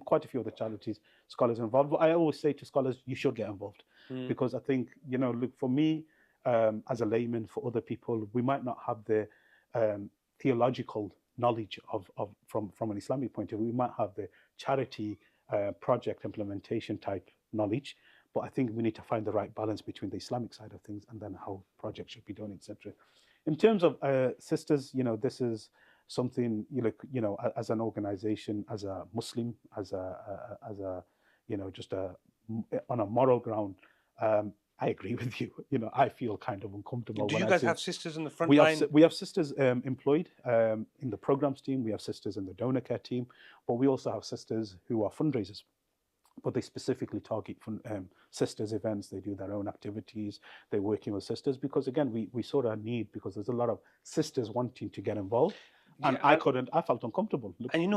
quite a few of the charities, scholars are involved. But I always say to scholars, you should get involved, because I think, look, for me, as a layman, for other people, we might not have the theological knowledge from an Islamic point of view. We might have the charity project implementation type knowledge, but I think we need to find the right balance between the Islamic side of things and then how projects should be done, etc. In terms of sisters, this is something as an organization, as a Muslim, as a just on a moral ground. I agree with you. I feel kind of uncomfortable. Do you guys have sisters in the front we line? We have sisters employed in the programs team. We have sisters in the donor care team, but we also have sisters who are fundraisers. But they specifically target sisters events. They do their own activities. They're working with sisters because, again, we saw that need because there's a lot of sisters wanting to get involved. And I felt uncomfortable. Look, and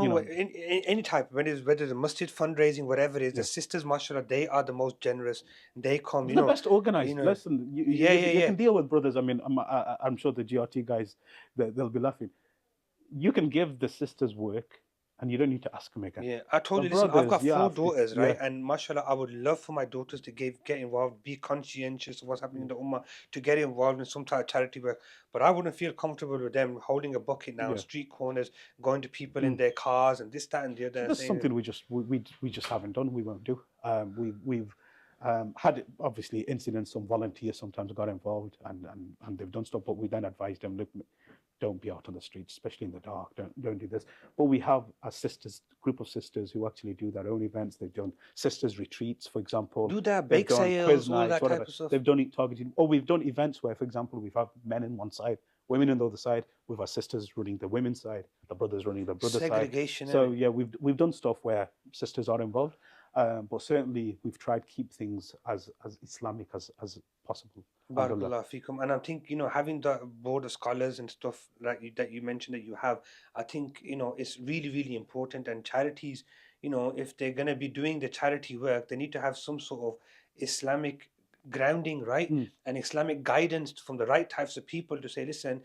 any type, whether it's a masjid fundraising, whatever it is, the sisters, mashallah, they are the most generous. They come, the best organized. Listen, you can deal with brothers. I mean, I'm sure the GRT guys, they'll be laughing. You can give the sisters work, and you don't need to ask them again. Yeah, I told you, listen, I've got 4 daughters, right? And mashallah, I would love for my daughters to get involved, be conscientious of what's happening in the ummah, to get involved in some type of charity work. But I wouldn't feel comfortable with them holding a bucket now on street corners, going to people in their cars and this, that, and the other. That's something we just haven't done. We won't do. We've had obviously incidents. Some volunteers sometimes got involved and they've done stuff, but we then advised them, look, don't be out on the streets, especially in the dark. Don't do this. But we have a group of sisters who actually do their own events. They've done sisters retreats, for example. Do that, bake sales, all that type of stuff. They've done it targeted. Or we've done events where, for example, we've had men on one side, women on the other side, with our sisters running the women's side, the brothers running the brother side. Segregation. So yeah, we've done stuff where sisters are involved. But certainly we've tried to keep things as Islamic as possible. Barakallah feekum. And I think, having the board of scholars and stuff that you mentioned that you have, I think, it's really, really important. And charities, if they're going to be doing the charity work, they need to have some sort of Islamic grounding, right? And Islamic guidance from the right types of people to say, listen,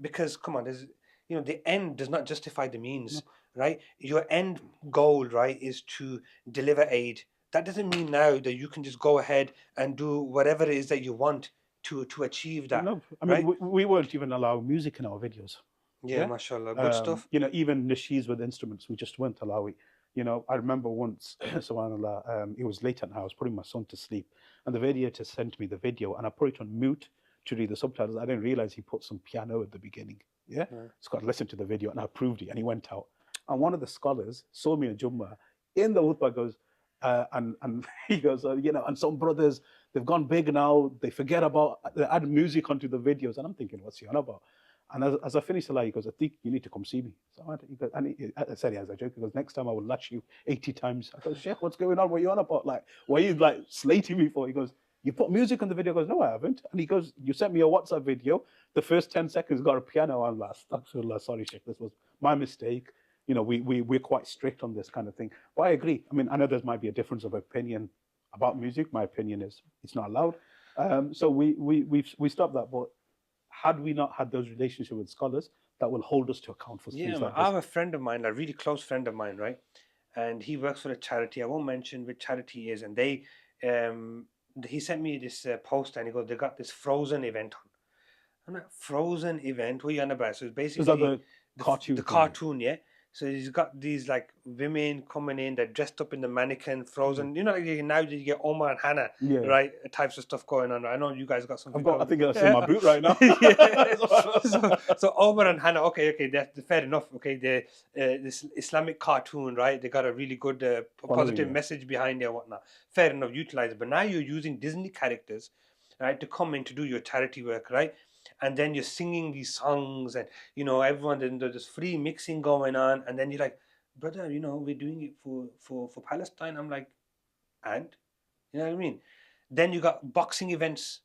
because come on, there's, the end does not justify the means. Right? Your end goal, right, is to deliver aid. That doesn't mean now that you can just go ahead and do whatever it is that you want. to achieve that. No, I right? mean, we weren't even allowed music in our videos. Yeah, mashallah, good stuff. You know, even nasheeds with instruments, we just weren't allowing. You know, I remember once, subhanAllah, it was late at night, I was putting my son to sleep, and the videotator sent me the video, and I put it on mute to read the subtitles. I didn't realize he put some piano at the beginning. Yeah, so I listened to the video, and I approved it, and he went out. And one of the scholars saw me in Jummah in the khutbah, goes, and he goes, you know, and some brothers, they've gone big now, they forget about, they add music onto the videos, and I'm thinking, what's he on about? And as I finished Salah, he goes, Atiq, you need to come see me. So I said, as a joke, he goes, next time I will latch you 80 times. I go, Sheikh, what's going on? What are you on about? Like, what are you like slating me for? He goes, you put music on the video. I goes, no, I haven't. And he goes, you sent me a WhatsApp video. The first 10 seconds got a piano. I'm like, astaghfirullah, sorry, Sheikh, this was my mistake. You know, we're quite strict on this kind of thing. But I agree. I mean, I know there might be a difference of opinion about music. My opinion is it's not allowed. So we stopped that. But had we not had those relationships with scholars, that will hold us to account for things like this. I have a friend of mine, a really close friend of mine, right? And he works for a charity. I won't mention which charity is. And they, he sent me this poster, and he goes, they got this Frozen event on. I'm like, Frozen event? What are you on about? So it's basically the cartoon. The cartoon, yeah. So he's got these like women coming in, they're dressed up in the mannequin, Frozen. You know, like now you get Omar and Hannah, right? Types of stuff going on. I know you guys got something. I think that's in my boot right now. so Omar and Hannah, okay, that's fair enough. Okay, this Islamic cartoon, right? They got a really good positive message behind it and whatnot. Fair enough, utilize it. But now you're using Disney characters, right, to come in to do your charity work, right? And then you're singing these songs, and you know everyone. Then there's free mixing going on, and then you're like, brother, you know we're doing it for Palestine. I'm like, and you know what I mean? Then you got boxing events.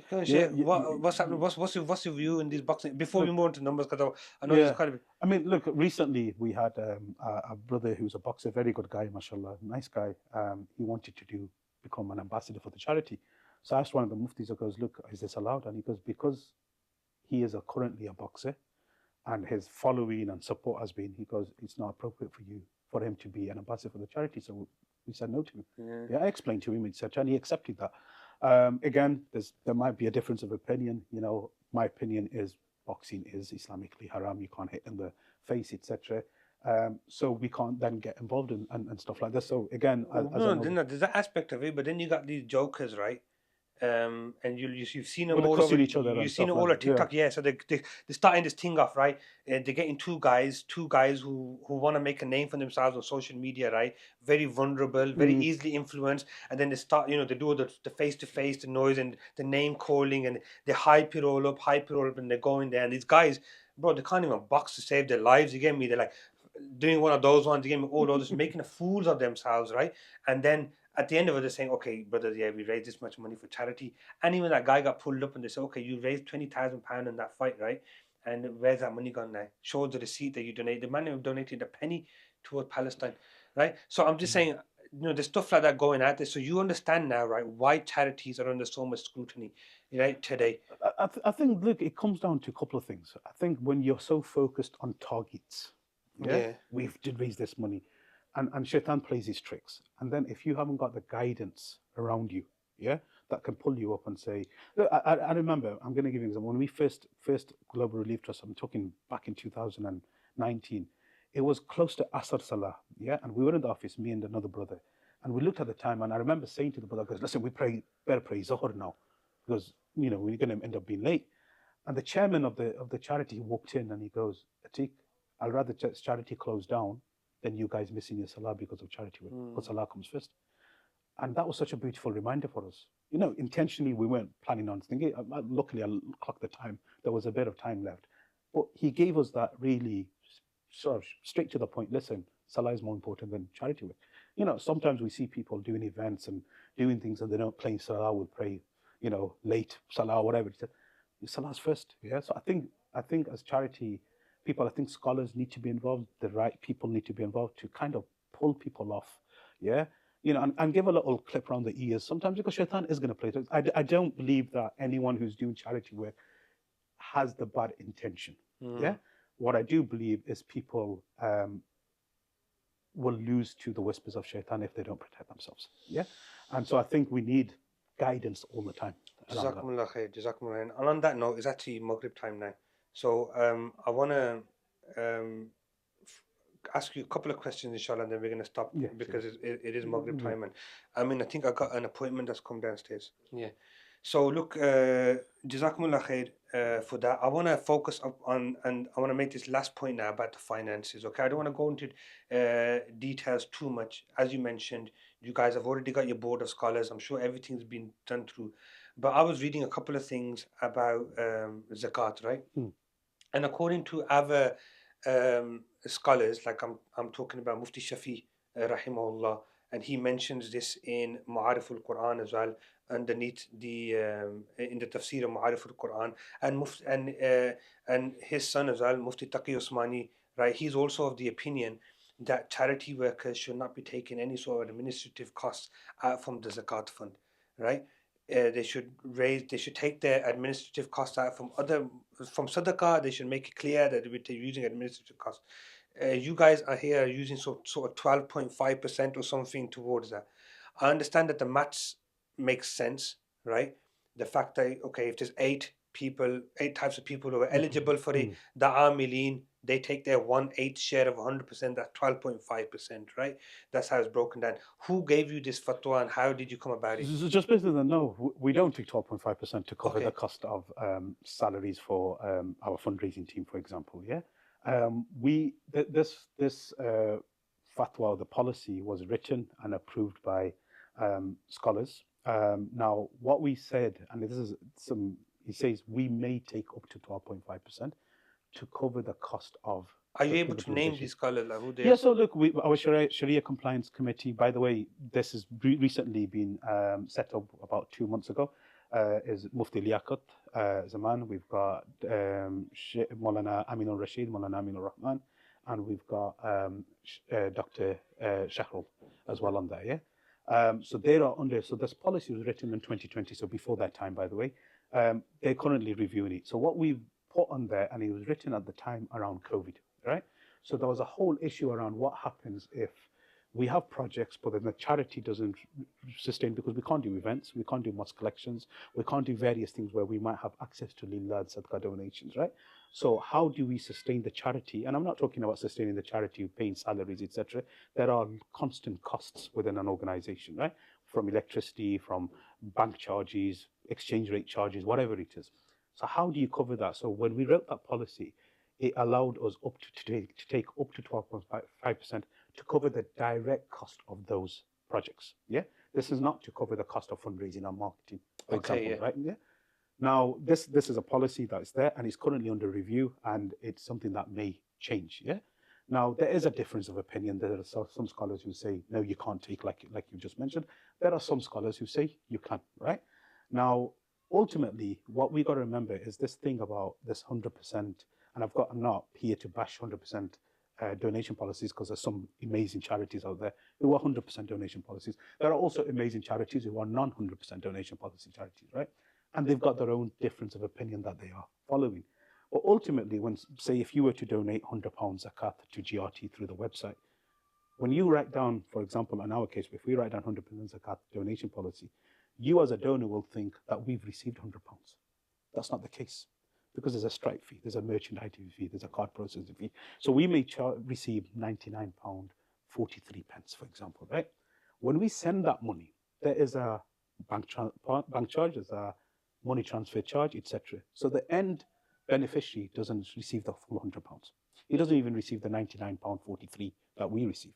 What's happening? What's your view in these boxing? Before we move on to numbers, because I know it's kind of. I mean, look. Recently, we had a brother who's a boxer, very good guy, mashallah, nice guy. He wanted to become an ambassador for the charity. So I asked one of the muftis, I goes, look, is this allowed? And he goes, because he is currently a boxer and his following and support has been, he goes, it's not appropriate for him to be an ambassador for the charity. So we said no to him. I explained to him, and he accepted that. Again, there might be a difference of opinion. You know, my opinion is boxing is Islamically haram. You can't hit in the face, etc. So we can't then get involved in and stuff like this. So again, there's that aspect of it, but then you got these jokers, right? And you've seen them all over. You've seen them all on TikTok, So they're starting this thing off, right? They're getting two guys who want to make a name for themselves on social media, right? Very vulnerable, very easily influenced, and then they start, they do the face to face, the noise and the name calling, and they hype it all up, and they're going there. And these guys, bro, they can't even box to save their lives. You get me? They're like doing one of those ones. You get me? All those making fools of themselves, right? And then at the end of it, they're saying, okay, brothers, we raised this much money for charity. And even that guy got pulled up and they said, okay, you raised £20,000 in that fight, right? And where's that money gone now? Show the receipt that you donated. The man who donated a penny towards Palestine, right? So I'm just saying, there's stuff like that going out there. So you understand now, right, why charities are under so much scrutiny, right, today. I think, look, it comes down to a couple of things. I think when you're so focused on targets, we did raise this money. And Shaitan plays his tricks. And then if you haven't got the guidance around you, that can pull you up and say, look, I remember, I'm going to give you an example. When we first Global Relief Trust, I'm talking back in 2019, it was close to Asr Salah, and we were in the office, me and another brother, and we looked at the time, and I remember saying to the brother, listen, we better pray Zohar now, because, we're going to end up being late. And the chairman of the charity walked in and he goes, Atiq, I'd rather charity close down than you guys missing your Salah because of charity work, because Salah comes first. And that was such a beautiful reminder for us. Intentionally, we weren't planning on thinking. Luckily, I clocked the time. There was a bit of time left. But he gave us that really sort of straight to the point. Listen, Salah is more important than charity work. Sometimes we see people doing events and doing things and they don't play Salah, will pray, late Salah or whatever. He said, Salah's first. So I think as charity people, I think scholars need to be involved, the right people need to be involved to kind of pull people off, and give a little clip around the ears. Sometimes because Shaitan is going to play it. I don't believe that anyone who's doing charity work has the bad intention, What I do believe is people will lose to the whispers of Shaitan if they don't protect themselves, And so I think we need guidance all the time around that. Jazakumullah khair, Jazakumullah. And on that note, it's actually Maghrib time now. So I want to um, ask you a couple of questions, inshallah, and then we're going to stop Yeah, because it is Maghrib Yeah. time. And I mean, I think I got an appointment that's come downstairs. Yeah. So look, Jazakumullah khair for that. I want to focus up on, and I want to make this last point now about the finances. Okay, I don't want to go into details too much. As you mentioned, you guys have already got your board of scholars. I'm sure everything's been done through. But I was reading a couple of things about zakat, right? And according to other scholars, like I'm talking about Mufti Shafi, rahimahullah, and he mentions this in Ma'arif al-Quran as well, underneath the in the tafsir of Ma'arif al-Quran, and his son as well, Mufti Taqi Usmani, right? He's also of the opinion that charity workers should not be taking any sort of administrative costs out from the zakat fund, right? They should take their administrative costs out from sadaqah. They should make it clear that they're using administrative costs. You guys are here using sort of 12.5% or something towards that. I understand that the maths makes sense, right? The fact that, okay, if there's eight types of people who are eligible for it, the amilin, they take their 1/8 share of 100%, that's 12.5%, right? That's how it's broken down. Who gave you this fatwa and how did you come about it? So just based on that, no, we don't take 12.5% to cover Okay. the cost of salaries for our fundraising team, for example. Yeah, this fatwa, the policy, was written and approved by scholars. Now, what we said, and this is he says we may take up to 12.5% to cover the cost of. Are you able to name implementation. these scholars? Like who they Yeah, are? so look, our Sharia Compliance Committee, by the way, this has recently been set up about 2 months ago, is Mufti Liaquat Zaman. We've got Maulana Aminul Rashid, Maulana Ateiq Rahman, and we've got Dr. Shahrul as well on there, yeah? So they are under, so this policy was written in 2020, so before that time, by the way. They're currently reviewing it. So what we've put on there, and it was written at the time around COVID, right? So there was a whole issue around what happens if we have projects, but then the charity doesn't sustain because we can't do events, we can't do mosque collections, we can't do various things where we might have access to lilad, sadaqah donations, right? So how do we sustain the charity? And I'm not talking about sustaining the charity, paying salaries, etc. There are constant costs within an organization, right? From electricity, from bank charges, exchange rate charges, whatever it is. So how do you cover that? So when we wrote that policy, it allowed us up to take up to 12.5% to cover the direct cost of those projects. Yeah, this is not to cover the cost of fundraising and marketing, for example, right? Yeah. Now, this is a policy that is there and is currently under review, and it's something that may change. Yeah. Now, there is a difference of opinion. There are some scholars who say no, you can't take, like you just mentioned. There are some scholars who say you can. Right. Now, ultimately, what we got to remember is this thing about this 100%. And I'm not here to bash 100% donation policies, because there's some amazing charities out there who are 100% donation policies. There are also amazing charities who are non-100% donation policy charities, right? And they've got their own difference of opinion that they are following. But ultimately, say if you were to donate £100 zakat to GRT through the website, when you write down, for example, in our case, if we write down 100% zakat donation policy, you as a donor will think that we've received £100. That's not the case, because there's a stripe fee, there's a merchandising fee, there's a card processing fee. So we may receive £99.43, for example, right? When we send that money, there is a bank charge, there's a money transfer charge, etc. So the end beneficiary doesn't receive the full £100. He doesn't even receive the £99.43 that we receive.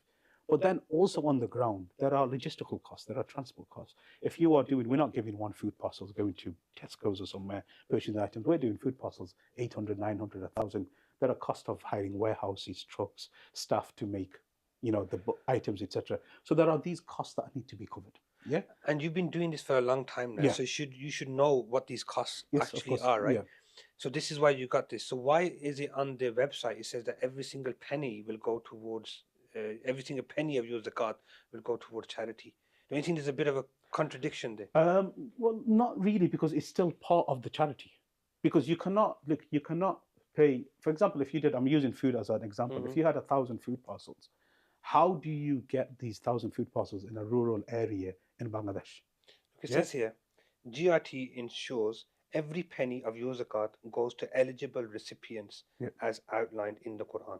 But then also on the ground, there are logistical costs, there are transport costs. If you are we're not giving one food parcels going to Tesco's or somewhere, purchasing items. We're doing food parcels, 800, 900, 1,000. There are costs of hiring warehouses, trucks, staff to make, the items, etc. So there are these costs that need to be covered. Yeah. And you've been doing this for a long time now, so you should know what these costs actually are, right? Yeah. So this is why you got this. So why is it on the website? It says that every single penny will go towards every single penny of your zakat will go towards charity. Don't you think there's a bit of a contradiction there? Well, not really, because it's still part of the charity. Because you cannot pay, for example, if you did, I'm using food as an example, if you had 1,000 food parcels, how do you get these 1,000 food parcels in a rural area in Bangladesh? It says here, GRT ensures every penny of your zakat goes to eligible recipients Yeah. as outlined in the Quran.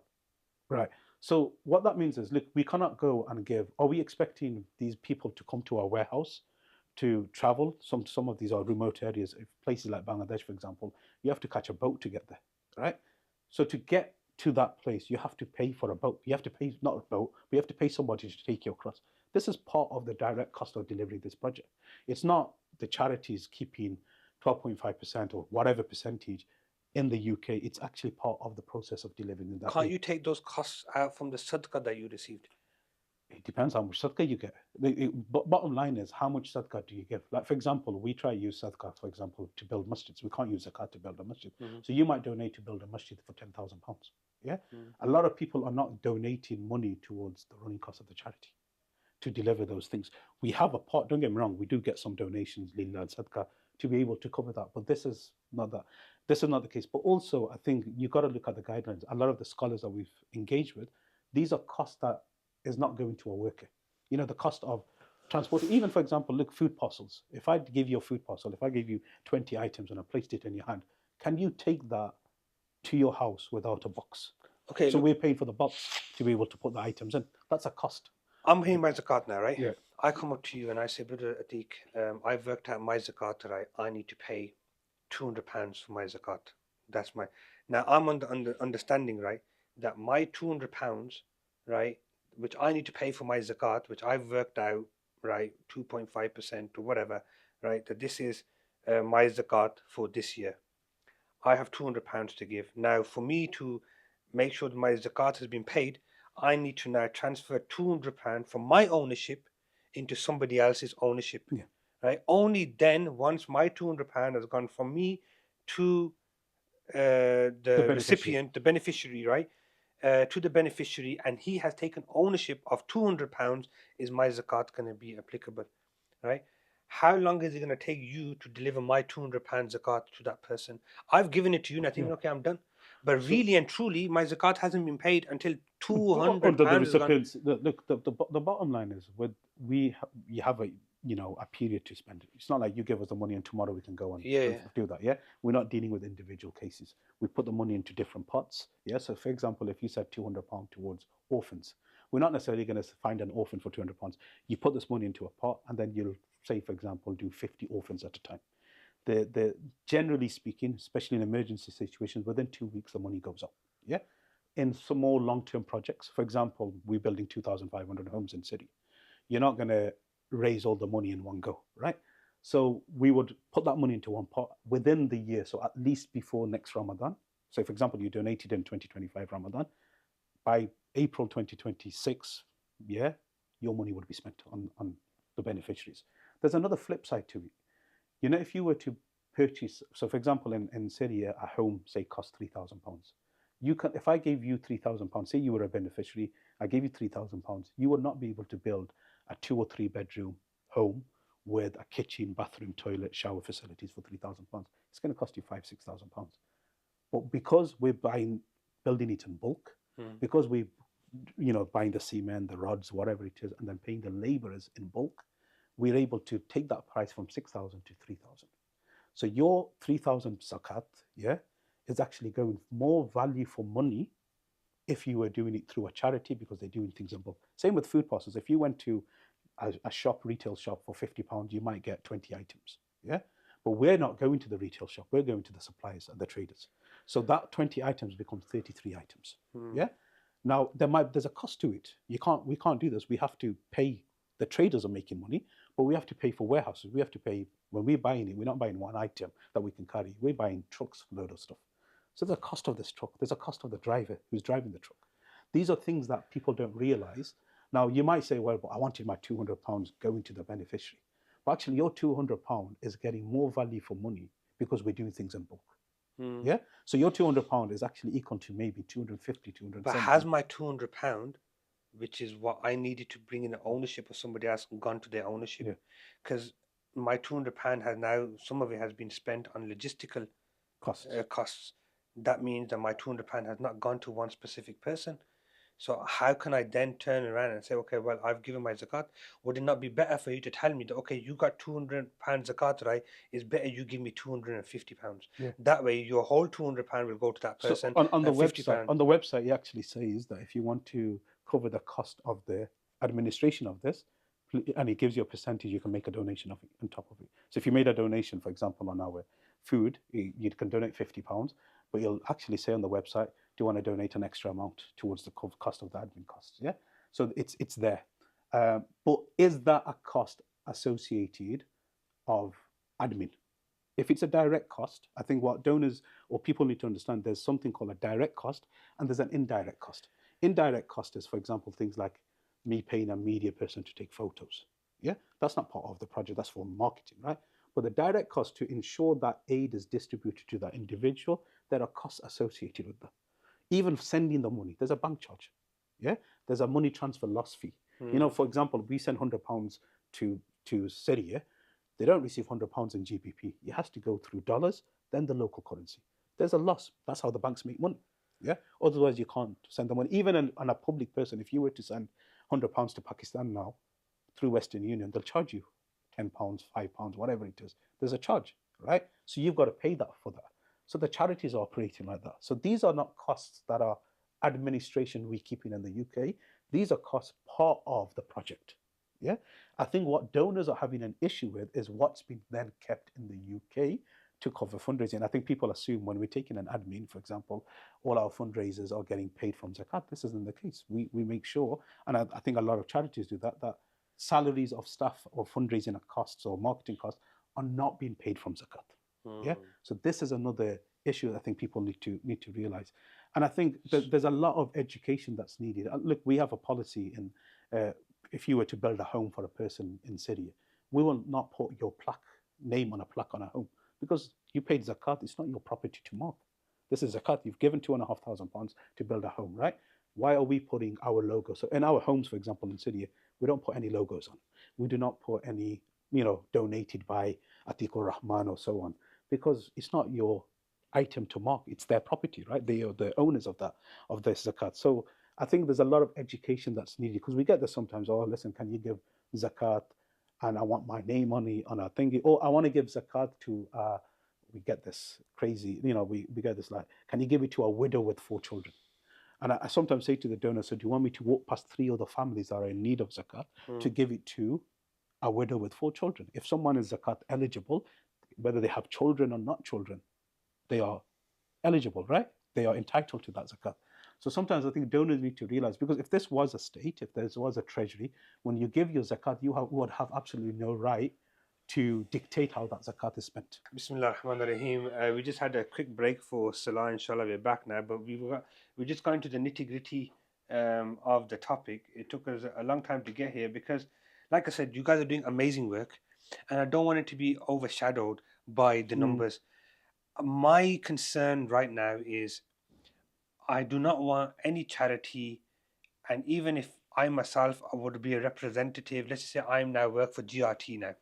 Right. So what that means is, look, we cannot go and give. Are we expecting these people to come to our warehouse to travel? Some of these are remote areas. If places like Bangladesh, for example, you have to catch a boat to get there, right? So to get to that place, you have to pay for a boat. You have to pay not a boat, but you have to pay somebody to take you across. This is part of the direct cost of delivering this project. It's not the charities keeping 12.5% or whatever percentage in the UK. It's actually part of the process of delivering that. Can't you take those costs out from the sadaqah that you received? It depends how much sadaqah you get. But bottom line is, how much sadaqah do you give? Like, for example, we try to use sadaqah, for example, to build masjids. We can't use zakat to build a masjid. So you might donate to build a masjid for £10,000. Yeah? A lot of people are not donating money towards the running cost of the charity to deliver those things. We have a part, don't get me wrong, we do get some donations, lillah and sadaqah, to be able to cover that. But this is not that. This is not the case. But also, I think you've got to look at the guidelines. A lot of the scholars that we've engaged with, these are costs that is not going to a worker. You know, the cost of transport, even for example, look, food parcels. If I give you a food parcel, if I give you 20 items and I placed it in your hand, can you take that to your house without a box? Okay, So look, we're paying for the box to be able to put the items in. That's a cost. I'm paying my zakat now, right? Yeah. I come up to you and I say, Brother Atiq, I've worked out my zakat, right? I need to pay £200 for my zakat. That's my. Now I'm on the understanding, right, that my £200, right, which I need to pay for my zakat, which I've worked out, right, 2.5% or whatever, right, that this is my zakat for this year. I have £200 to give. Now, for me to make sure that my zakat has been paid, I need to now transfer £200 from my ownership into somebody else's ownership. Yeah. Right? Only then, once my £200 has gone from me to the recipient, the beneficiary, right? To the beneficiary, and he has taken ownership of £200, is my zakat going to be applicable, right? How long is it going to take you to deliver my £200 zakat to that person? I've given it to you and I think, okay, I'm done. But really and truly, my zakat hasn't been paid until Under the £200 is gone. recipients, the bottom line is, with you have a period to spend it. It's not like you give us the money and tomorrow we can go and do that. Yeah, we're not dealing with individual cases. We put the money into different pots. Yeah, so for example, if you said £200 towards orphans, we're not necessarily going to find an orphan for £200. You put this money into a pot, and then you'll say, for example, do 50 orphans at a time. The generally speaking, especially in emergency situations, within 2 weeks the money goes up. Yeah. In some more long-term projects, for example, we're building 2,500 homes in Syria. You're not going to raise all the money in one go, right? So we would put that money into one pot within the year, so at least before next Ramadan. So, for example, you donated in 2025 Ramadan, by April 2026, yeah, your money would be spent on the beneficiaries. There's another flip side to it. You know, if you were to purchase, so for example, in Syria, a home, say, costs £3,000. You can, if I gave you £3,000, say you were a beneficiary, I gave you £3,000, you would not be able to build a 2 or 3 bedroom home with a kitchen, bathroom, toilet, shower facilities for £3,000. It's going to cost you £5,000-6,000. But because we're building it in bulk, because we, buying the cement, the rods, whatever it is, and then paying the labourers in bulk, we're able to take that price from 6,000 to 3,000. So your 3,000 zakat, yeah, is actually going more value for money if you were doing it through a charity, because they're doing things in bulk. Same with food parcels. If you went to a shop, retail shop, for £50, you might get 20 items. Yeah. But we're not going to the retail shop. We're going to the suppliers and the traders. So that 20 items becomes 33 items. Yeah. Now there's a cost to it. We can't do this. We have to pay. The traders are making money, but we have to pay for warehouses. We have to pay when we're buying it. We're not buying one item that we can carry. We're buying trucks full of stuff. So there's a cost of this truck. There's a cost of the driver who's driving the truck. These are things that people don't realize. Now, you might say, well, but I wanted my £200 going to the beneficiary. But actually, your £200 is getting more value for money because we're doing things in bulk. Yeah? So your £200 is actually equal to maybe 250, 270. But has my £200, which is what I needed to bring in the ownership of somebody else, gone to their ownership? Because my £200 has now, some of it has been spent on logistical costs. That means that my £200 has not gone to one specific person. So how can I then turn around and say, okay, well, I've given my zakat. Would it not be better for you to tell me that, okay, you got £200 zakat, right? It's better you give me £250. Yeah. That way, your whole £200 will go to that So person, on the and website, £50. it actually says that if you want to cover the cost of the administration of this, and it gives you a percentage, you can make a donation of it on top of it. So if you made a donation, for example, on our food, you can donate £50, but you'll actually say on the website, do you want to donate an extra amount towards the cost of the admin costs? Yeah. So it's there. But is that a cost associated of admin? If it's a direct cost, I think what donors or people need to understand, there's something called a direct cost and there's an indirect cost. Indirect cost is, for example, things like me paying a media person to take photos. Yeah, that's not part of the project, that's for marketing, right? But the direct cost to ensure that aid is distributed to that individual, there are costs associated with that. Even sending the money, there's a bank charge. Yeah, there's a money transfer loss fee. You know, for example, we send £100 to Syria, they don't receive £100 in GBP. It has to go through dollars, then the local currency. There's a loss. That's how the banks make money. Yeah. Otherwise, you can't send the money. Even on a public person, if you were to send £100 to Pakistan now through Western Union, they'll charge you £10, £5, whatever it is. There's a charge, right? So you've got to pay that for that. So the charities are operating like that. So these are not costs that are administration we keeping in the UK. These are costs part of the project. Yeah, I think what donors are having an issue with is what's been then kept in the UK to cover fundraising. I think people assume when we're taking an admin, for example, all our fundraisers are getting paid from zakat. This isn't the case. We make sure, and I think a lot of charities do that, that salaries of staff or fundraising costs or marketing costs are not being paid from zakat. Yeah, so this is another issue I think people need to realize, and I think there's a lot of education that's needed. Look, we have a policy in. If you were to build a home for a person in Syria, we will not put your name on a plaque on a home because you paid zakat. It's not your property to mark. This is zakat. You've given £2,500 to build a home, right? Why are we putting our logo? So in our homes, for example, in Syria, we don't put any logos on. We do not put any, donated by Atiqur Rahman or so on, because it's not your item to mark. It's their property, right? They are the owners of the zakat. So I think there's a lot of education that's needed because we get this sometimes. Oh, listen, can you give zakat? And I want my name on a thingy. Or I want to give zakat to. We get this crazy. We get this like, can you give it to a widow with 4 children? And I sometimes say to the donor, so do you want me to walk past 3 other families that are in need of zakat to give it to a widow with 4 children? If someone is zakat eligible, whether they have children or not children, they are eligible, right? They are entitled to that zakat. So sometimes I think donors need to realize, because if this was a state, if there was a treasury, when you give your zakat, you would have absolutely no right to dictate how that zakat is spent. Bismillah ar-Rahman ar-Rahim. We just had a quick break for Salah, inshallah. We're back now, but we just got into the nitty-gritty of the topic. It took us a long time to get here because, like I said, you guys are doing amazing work, and I don't want it to be overshadowed by the numbers. My concern right now is I do not want any charity, and even if I myself would be a representative, let's just say I'm now work for GRT now,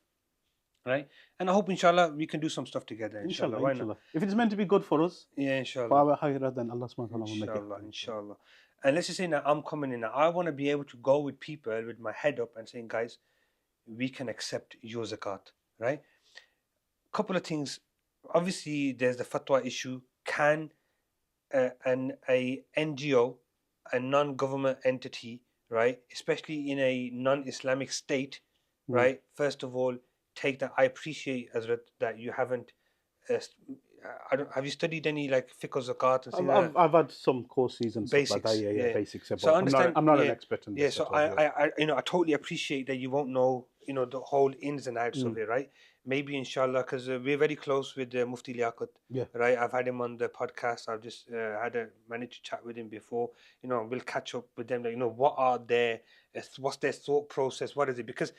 right? And I hope, inshallah, we can do some stuff together, inshallah. Why not? If it's meant to be good for us, Yeah, inshallah. for our khairah, then Allah subhanahu wa ta'ala will make it. Inshallah. And let's just say now I'm coming in now. I want to be able to go with people with my head up and saying, guys, we can accept your zakat, right? Couple of things. Obviously, there's the fatwa issue. Can a NGO, a non-government entity, right, especially in a non-Islamic state, right, first of all, take that? I appreciate, Hazrat, that you haven't have you studied any like fiqh zakat and things like that? I've had some courses and Basics, stuff like that. Yeah, basics. So I understand. I'm not an expert in this. So I I totally appreciate that you won't know the whole ins and outs of it, right? Maybe inshallah, because we're very close with Mufti Liaqat, right? I've had him on the podcast. I've just managed to chat with him before. We'll catch up with them. What are what's their thought process? What is it? Because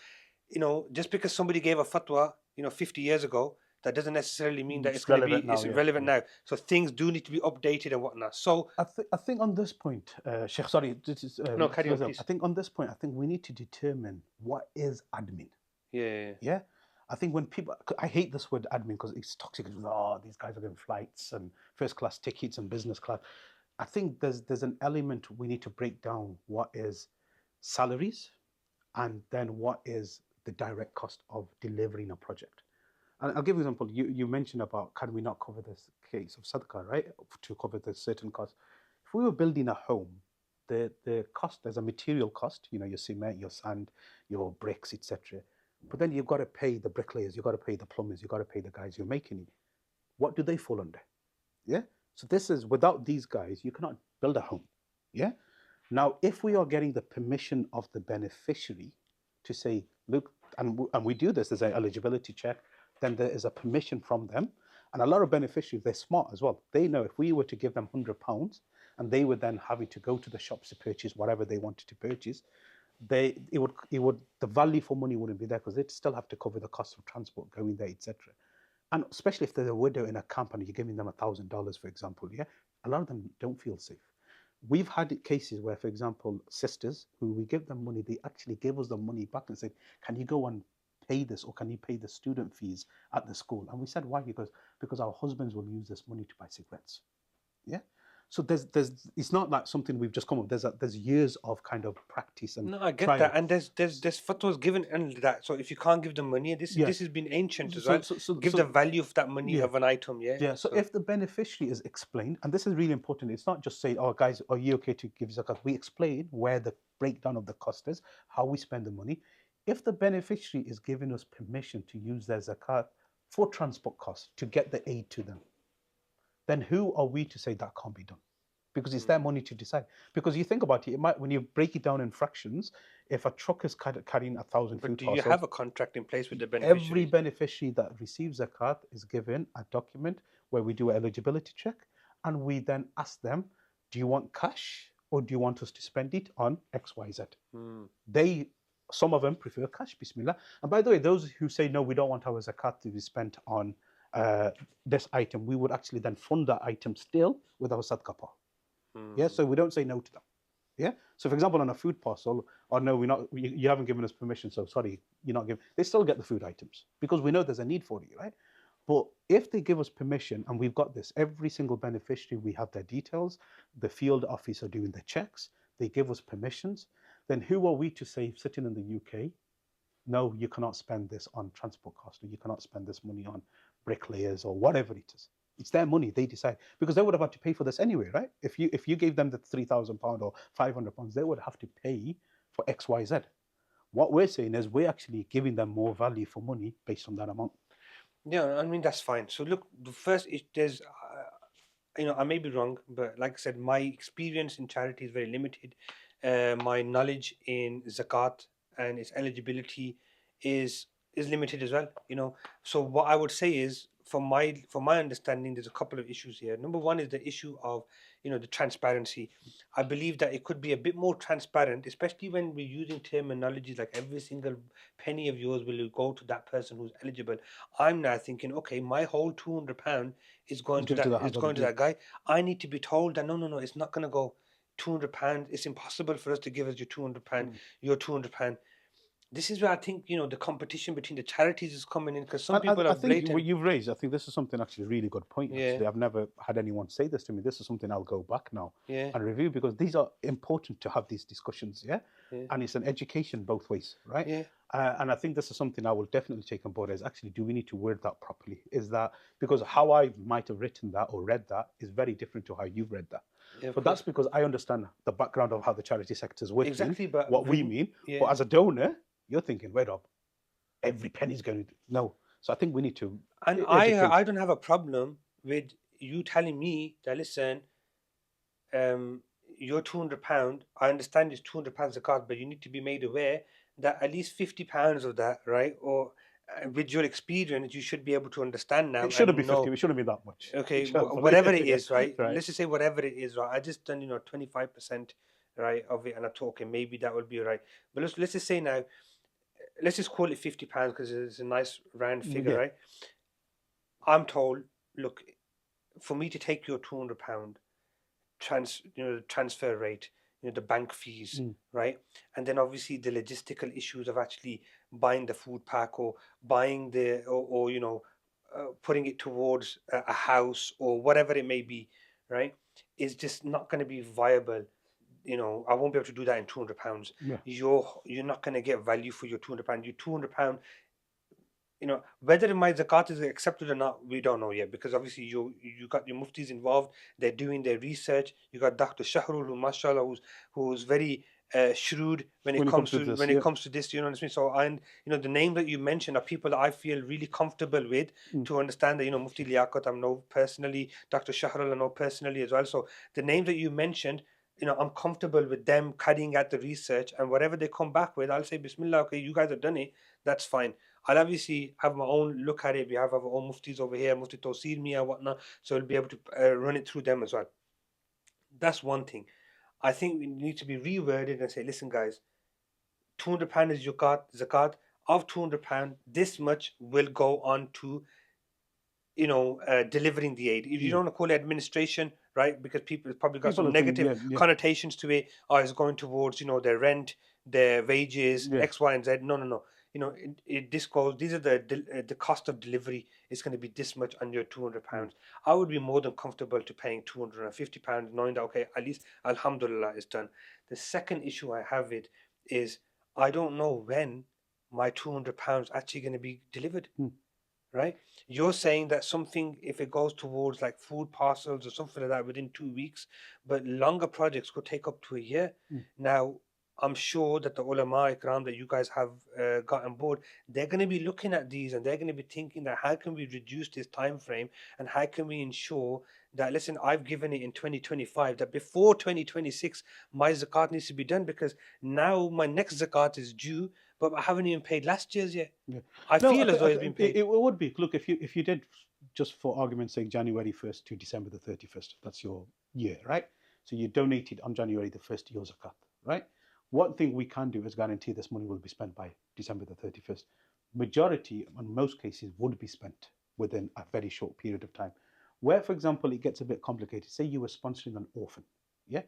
just because somebody gave a fatwa 50 years ago, that doesn't necessarily mean that it's relevant now. So things do need to be updated and whatnot. So I think on this point, Sheikh, sorry, this is, no, carry on, please. I think on this point, I think we need to determine what is admin. Yeah. I think when people, I hate this word admin because it's toxic. Oh, these guys are getting flights and first class tickets and business class. I think there's an element we need to break down what is salaries and then what is the direct cost of delivering a project. And I'll give you an example. You mentioned about can we not cover this case of sadaqah, right? To cover the certain costs. If we were building a home, the cost, there's a material cost, your cement, your sand, your bricks, etc. But then you've got to pay the bricklayers, you've got to pay the plumbers, you've got to pay the guys who are making it. What do they fall under? Yeah. So this is without these guys, you cannot build a home. Yeah. Now, if we are getting the permission of the beneficiary to say, look, and we do this as an eligibility check, then there is a permission from them. And a lot of beneficiaries, they're smart as well. They know if we were to give them £100 and they were then having to go to the shops to purchase whatever they wanted to purchase, the value for money wouldn't be there because they'd still have to cover the cost of transport going there, etc. And especially if they're a widow in a camp and you're giving them $1,000, for example, yeah, a lot of them don't feel safe. We've had cases where, for example, sisters who we give them money, they actually give us the money back and said, can you go and pay this, or can you pay the student fees at the school? And we said, why? Because our husbands will use this money to buy cigarettes. Yeah. So there's it's not like something we've just come up. There's years of kind of practice and No, I get trial. that, and there's fatwas given under that. So if you can't give them money, this has been ancient as well. Give the value of that money of an item. Yeah. So if the beneficiary is explained, and this is really important, it's not just saying, oh guys, are you okay to give zakat? We explain where the breakdown of the cost is, how we spend the money. If the beneficiary is giving us permission to use their zakat for transport costs to get the aid to them, then who are we to say that can't be done? Because it's their money to decide. Because you think about it, when you break it down in fractions, if a truck is carrying 1,000 food do parcels, you have a contract in place with the beneficiary? Every beneficiary that receives zakat is given a document where we do an eligibility check, and we then ask them, do you want cash or do you want us to spend it on XYZ? Some of them prefer cash, bismillah. And by the way, those who say, no, we don't want our zakat to be spent on this item, we would actually then fund that item still with our sadaqah. Yeah, so we don't say no to them. Yeah. So for example, on a food parcel, or no, you haven't given us permission, so sorry, you're not giving. They still get the food items because we know there's a need for it, right? But if they give us permission, and we've got this, every single beneficiary, we have their details, the field office are doing the checks, they give us permissions, then who are we to say, sitting in the UK, no, you cannot spend this on transport costs, or you cannot spend this money on bricklayers or whatever it is. It's their money, they decide, because they would have had to pay for this anyway, right? If you gave them the £3,000 or £500, they would have to pay for XYZ. What we're saying is we're actually giving them more value for money based on that amount. Yeah, I mean, that's fine. So look, the first is there's, I may be wrong, but like I said, my experience in charity is very limited. My knowledge in zakat and its eligibility is limited as well. So what I would say is, from my understanding, there's a couple of issues here. Number one is the issue of the transparency. I believe that it could be a bit more transparent, especially when we're using terminologies like every single penny of yours will go to that person who's eligible. I'm now thinking, okay, my whole £200 is going to that guy. I need to be told that no, it's not going to go £200. It's impossible for us to give us your £200. Your £200. This is where I think the competition between the charities is coming in, because some people are blatant. I think what you've raised, I think this is something actually a really good point. Actually, I've never had anyone say this to me. This is something I'll go back now and review, because these are important to have these discussions. And it's an education both ways, right? And I think this is something I will definitely take on board. Is actually, do we need to word that properly? Is that because how I might have written that or read that is very different to how you've read that. But that's because I understand the background of how the charity sector is working. Exactly, but what we mean. But as a donor, you're thinking, wait up, every penny's going to no. So I think we need to. And I don't have a problem with you telling me that, listen, your £200, I understand it's £200 zakat, but you need to be made aware that at least £50 of that, right, or with your experience, you should be able to understand now. It shouldn't be 50. It shouldn't be that much. Okay, whatever it is, right? Let's just say whatever it is, right? I just done 25%, right, of it, and I thought, okay, maybe that would be right. But let's just say now, let's just call it £50 because it's a nice round figure, right? I'm told, look, for me to take your £200 transfer rate, the bank fees, right, and then obviously the logistical issues of actually buying the food pack or buying putting it towards a house or whatever it may be, right? is just not going to be viable. You know, I won't be able to do that in £200. Yeah. You're not going to get value for your £200. Your £200, you know, whether my zakat is accepted or not, we don't know yet, because obviously you got your muftis involved. They're doing their research. You got Dr. Shahrul, who mashallah, who's very shrewd when it comes to this, when yeah. it comes to this. You know what I mean? So, and you know, the name that you mentioned are people that I feel really comfortable with, to understand that, you know, Mufti Liaquat I know personally, Dr. Shahrul I know personally as well. So the names that you mentioned, you know, I'm comfortable with them carrying out the research, and whatever they come back with, I'll say Bismillah. Okay, you guys have done it. That's fine. I'll obviously have my own look at it. We have our own muftis over here, Mufti Tawsir Mia and whatnot, so I'll be able to run it through them as well. That's one thing. I think we need to be reworded and say, listen, guys, £200 is your zakat. Of £200, this much will go on to, you know, delivering the aid. If you don't want to call it administration, right? Because people probably got People some are thinking, negative connotations to it. Or it's going towards, you know, their rent, their wages, Yeah. X, Y, and Z. No, no, no. You know, this goes. These are the cost of delivery is going to be this much on your £200. I would be more than comfortable to paying £250, knowing that, okay, at least Alhamdulillah is done. The second issue I have it is, I don't know when my £200 actually going to be delivered. Right? You're saying that something, if it goes towards like food parcels or something like that, within 2 weeks, but longer projects could take up to a year. Now, I'm sure that the ulama ikram that you guys have got on board, they're going to be looking at these and they're going to be thinking that how can we reduce this time frame, and how can we ensure that, listen, I've given it in 2025, that before 2026 my zakat needs to be done, because now my next zakat is due, but I haven't even paid last year's yet. Yeah. I No, feel as though it's been paid. it would be. Look, if you did, just for argument's sake, January 1st to December the 31st, that's your year, right? So you donated on January the 1st your zakat, right? One thing we can do is guarantee this money will be spent by December the 31st. Majority, in most cases, would be spent within a very short period of time. Where, for example, it gets a bit complicated, say you were sponsoring an orphan, yeah?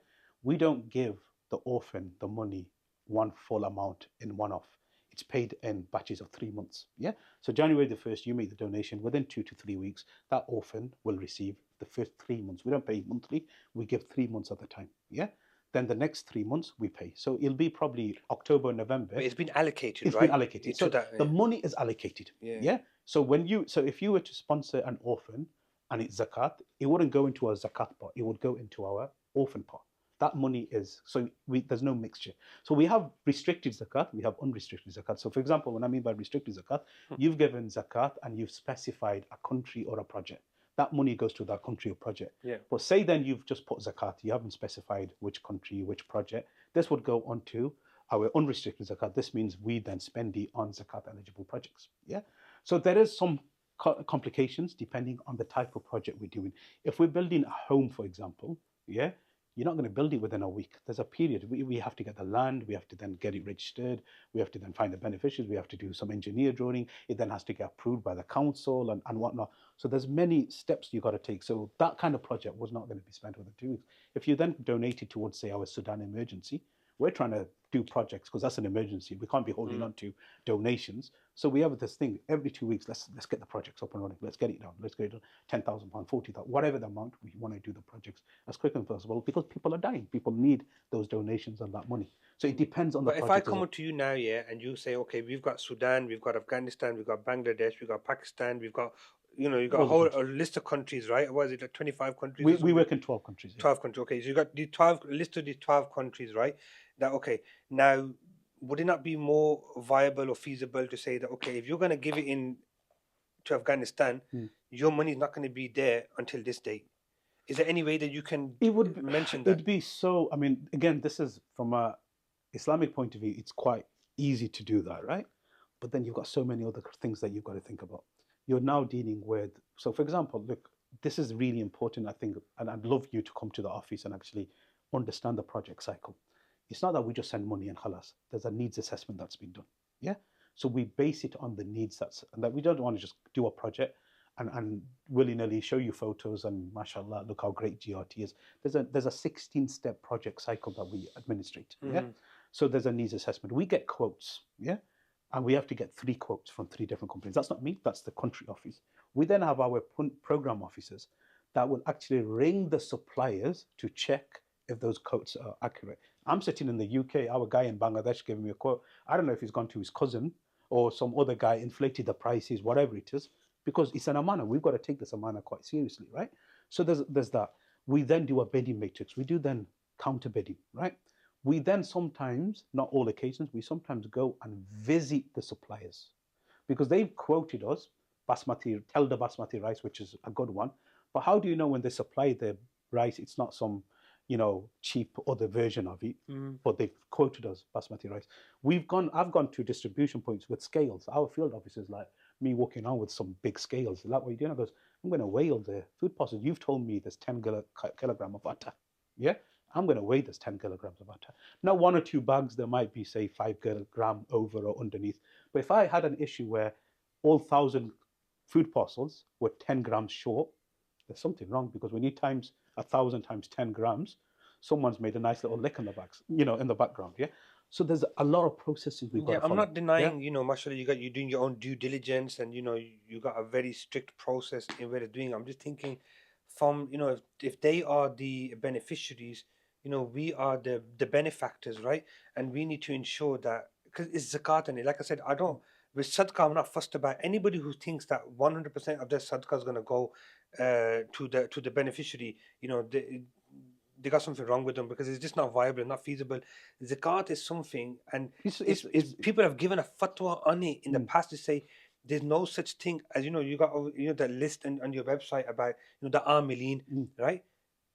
We don't give the orphan the money one full amount in one off. It's paid in batches of 3 months. Yeah. So January the 1st, you make the donation. Within 2 to 3 weeks, that orphan will receive the first 3 months. We don't pay monthly. We give 3 months at a time. Yeah. Then the next 3 months we pay. So it'll be probably October, November. But it's been allocated, It's right? been allocated. So that, the money is allocated. Yeah. So if you were to sponsor an orphan and it's zakat, it wouldn't go into our zakat pot. It would go into our orphan pot. That money is, so there's no mixture. So we have restricted zakat, we have unrestricted zakat. So for example, when I mean by restricted zakat, you've given zakat and you've specified a country or a project. That money goes to that country or project. Yeah. But say then you've just put zakat, you haven't specified which country, which project. This would go onto our unrestricted zakat. This means we then spend it on zakat eligible projects. Yeah. So there is some complications depending on the type of project we're doing. If we're building a home, for example, yeah, you're not going to build it within a week. There's a period. We have to get the land. We have to then get it registered. We have to then find the beneficiaries. We have to do some engineer drawing. It then has to get approved by the council and whatnot. So there's many steps you got to take. So that kind of project was not going to be spent within 2 weeks. If you then donated towards, say, our Sudan emergency, we're trying to do projects because that's an emergency. We can't be holding on to donations. So we have this thing every 2 weeks. Let's get the projects up and running. Let's get it done. Let's get it done. £10,000, £40,000, whatever the amount we want to do the projects as quick as possible, because people are dying. People need those donations and that money. So it depends on the project. But if I come up to you now, yeah, and you say, okay, we've got Sudan, we've got Afghanistan, we've got Bangladesh, we've got Pakistan, we've got, you know, you've got a list of countries, right? What is it, like 25 countries? We work in 12 countries. Yeah. 12 countries. Okay, so you got the 12 list of the 12 countries, right? That, okay, now would it not be more viable or feasible to say that, okay, if you're going to give it in to Afghanistan, your money is not going to be there until this date? Is there any way that you can mention that? It'd be so, I mean, again, this is from a Islamic point of view, it's quite easy to do that, right? But then you've got so many other things that you've got to think about. You're now dealing with, so for example, look, this is really important, I think, and I'd love you to come to the office and actually understand the project cycle. It's not that we just send money and khalas. There's a needs assessment that's been done. Yeah. So we base it on the needs and that we don't want to just do a project and willy-nilly show you photos and mashallah, look how great GRT is. There's a 16-step project cycle that we administrate. Yeah. So there's a needs assessment. We get quotes. Yeah. And we have to get 3 quotes from 3 different companies. That's not me. That's the country office. We then have our program officers that will actually ring the suppliers to check if those quotes are accurate. I'm sitting in the UK, our guy in Bangladesh gave me a quote. I don't know if he's gone to his cousin or some other guy inflated the prices, whatever it is, because it's an amana. We've got to take this amana quite seriously, right? So there's that. We then do a bidding matrix. We do then counter bidding, right? We then sometimes, not all occasions, we sometimes go and visit the suppliers because they've quoted us basmati, tell the basmati rice, which is a good one. But how do you know when they supply the rice, it's not some, cheap other version of it, but they've quoted us basmati rice. I've gone to distribution points with scales. Our field officers, like me walking on with some big scales. Like, what are you doing? I goes, I'm going to weigh all the food parcels. You've told me there's 10 kilogram of atta. Yeah? I'm going to weigh this 10 kilograms of atta. Now, 1 or 2 bags, there might be, say, 5 kilogram over or underneath. But if I had an issue where all 1,000 food parcels were 10 grams short, there's something wrong, because when you times 1,000 times 10 grams, someone's made a nice little lick in the bags, in the background. Yeah. So there's a lot of processes we've got to follow. I'm not denying, mashallah, you're doing your own due diligence, and you got a very strict process in where they're doing. I'm just thinking from, if they are the beneficiaries, we are the benefactors, right? And we need to ensure that, because it's zakat, and like I said, with sadaqah, I'm not fussed about anybody who thinks that 100% of their sadaqah is going to go to the beneficiary. They got something wrong with them, because it's just not viable, not feasible. Zakat is something, and people have given a fatwa on it in the past to say there's no such thing as, you got the list on your website about the amilin, right?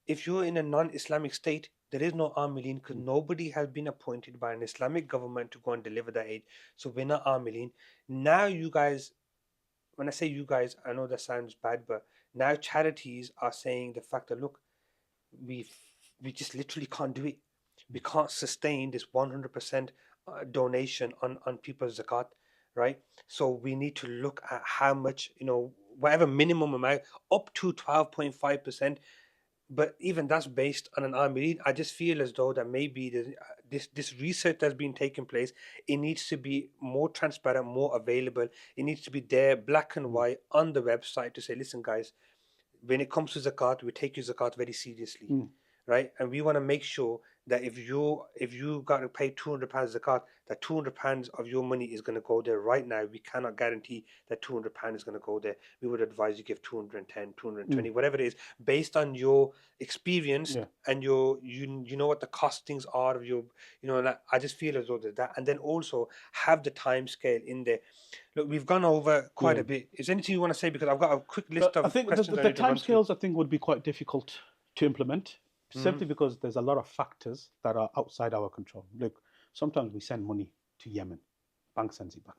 If you're in a non-Islamic state, there is no amilin, because nobody has been appointed by an Islamic government to go and deliver that aid. So we're not amilin. Now you guys, when I say you guys, I know that sounds bad, but now charities are saying the fact that, look, we just literally can't do it. We can't sustain this 100% donation on people's zakat, right? So we need to look at how much, whatever minimum amount, up to 12.5%. But even that's based on an amilin. I just feel as though that maybe this research that's been taking place, it needs to be more transparent, more available. It needs to be there, black and white, on the website, to say, listen, guys, when it comes to zakat, we take your zakat very seriously, right? And we want to make sure that if you got to pay £200 zakat, that £200 of your money is going to go there right now. We cannot guarantee that £200 is going to go there. We would advise you give 210, 220, whatever it is, based on your experience and you know what the costings are of your, and I just feel as though there's that. And then also have the time scale in there. Look, we've gone over quite a bit. Is there anything you want to say? Because I've got a quick list of questions. I think the time scales, I think, would be quite difficult to implement, simply because there's a lot of factors that are outside our control. Look, sometimes we send money to Yemen, bank sends it back.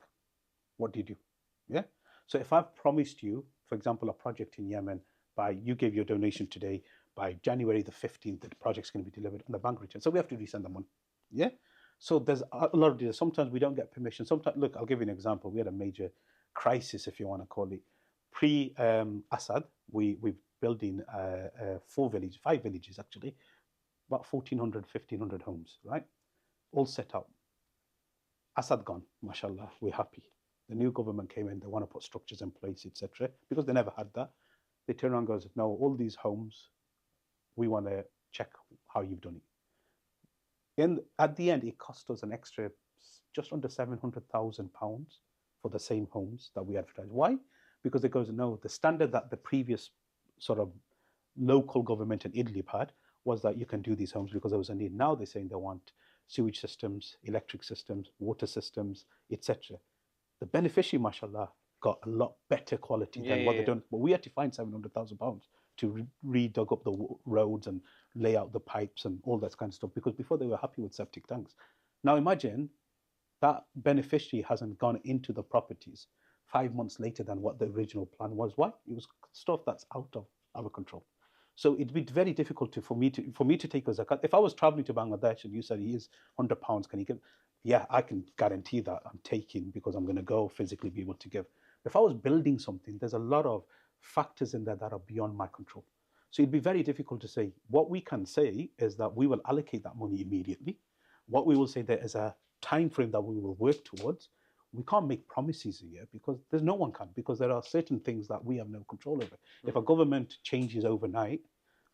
What do you do? Yeah. So if I've promised you, for example, a project in Yemen, you gave your donation today, by January the 15th, the project's going to be delivered on the bank return. So we have to resend the money. Yeah. So there's a lot of this. Sometimes we don't get permission. Sometimes, look, I'll give you an example. We had a major crisis, if you want to call it. Pre-Assad, we're building 5 villages actually, about 1,400, 1,500 homes, right? All set up. Assad gone, mashallah, we're happy. The new government came in, they want to put structures in place, etc. Because they never had that. They turn around and goes, no, all these homes, we want to check how you've done it. At the end, it cost us an extra just under £700,000 for the same homes that we advertised. Why? Because it goes, no, the standard that the previous sort of local government in Idlib had was that you can do these homes because there was a need. Now they're saying they want sewage systems, electric systems, water systems, etc. The beneficiary, mashallah, got a lot better quality than what they're doing. But we had to find £700,000 to re-dug up the roads and lay out the pipes and all that kind of stuff, because before they were happy with septic tanks. Now imagine that beneficiary hasn't gone into the properties 5 months later than what the original plan was. Why? It was stuff that's out of our control. So it'd be very difficult for me to take a zakat. If I was traveling to Bangladesh and you said, here's £100, can you give? Yeah, I can guarantee that I'm taking, because I'm going to go physically be able to give. If I was building something, there's a lot of factors in there that are beyond my control. So it'd be very difficult to say. What we can say is that we will allocate that money immediately. What we will say, there is a time frame that we will work towards. we can't make promises here because there's no one can, because there are certain things that we have no control over. If a government changes overnight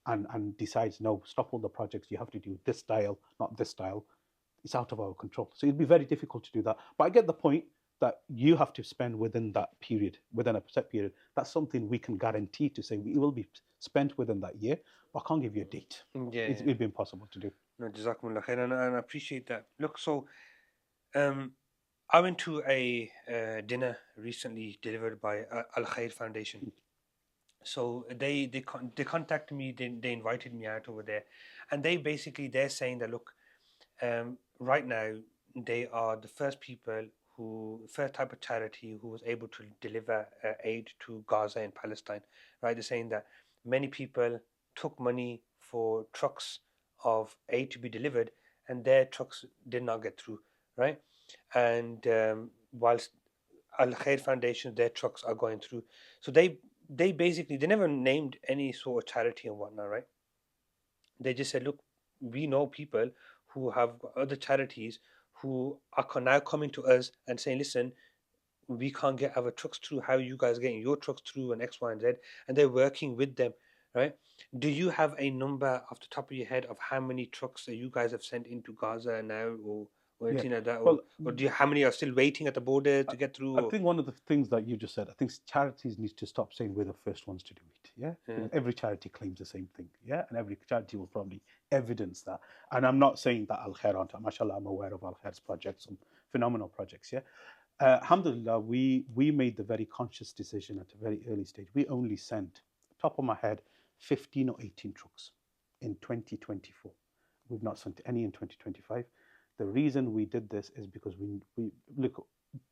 and decides, no, stop all the projects, you have to do this style, not this style, it's out of our control. So it'd be very difficult to do that. But I get the point that you have to spend within that period, within a set period. That's something we can guarantee to say it will be spent within that year, but I can't give you a date. It'd be impossible to do. No, Jazakumullah khair, and I appreciate that. Look, so I went to a dinner recently delivered by Al Khair Foundation. So they contacted me, they invited me out over there, and they're saying that, look, right now they are the first type of charity who was able to deliver aid to Gaza and Palestine. Right, they're saying that many people took money for trucks of aid to be delivered, and their trucks did not get through. Right, and whilst Al Khair Foundation, their trucks are going through. So they basically, they never named any sort of charity and whatnot, right? They just said, look, we know people who have other charities who are now coming to us and saying, listen, we can't get our trucks through. How are you guys getting your trucks through, and X, Y, and Z? And they're working with them, right? Do you have a number off the top of your head of how many trucks that you guys have sent into Gaza now, or anything like that? Or how many are still waiting at the border to get through? I think one of the things that you just said, I think charities need to stop saying we're the first ones to do it. Yeah. Because every charity claims the same thing. Yeah. And every charity will probably evidence that. And I'm not saying that Al Khair aren't. Mashallah, I'm aware of Al Khair's projects, some phenomenal projects. Yeah. Alhamdulillah, we made the very conscious decision at a very early stage. We only sent, top of my head, 15 or 18 trucks in 2024. We've not sent any in 2025. The reason we did this is because we look,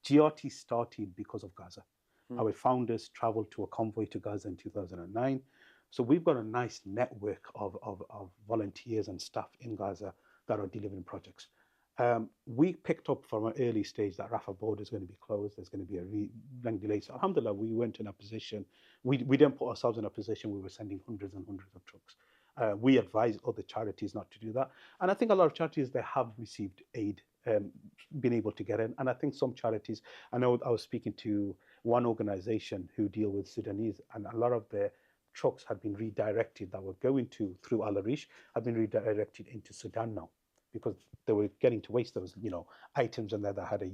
GRT started because of Gaza. Our founders traveled to a convoy to Gaza in 2009. So we've got a nice network of volunteers and staff in Gaza that are delivering projects. We picked up from an early stage that Rafah border is going to be closed. There's going to be a regulation. Alhamdulillah, we weren't in a position. We didn't put ourselves in a position we were sending hundreds and hundreds of trucks. We advise other charities not to do that. And I think a lot of charities, they have received aid, been able to get in. And I think some charities, I know I was speaking to one organization who deal with Sudanese, and a lot of their trucks had been redirected that were going through Al Arish, have been redirected into Sudan now, because they were getting to waste those, items in there that had a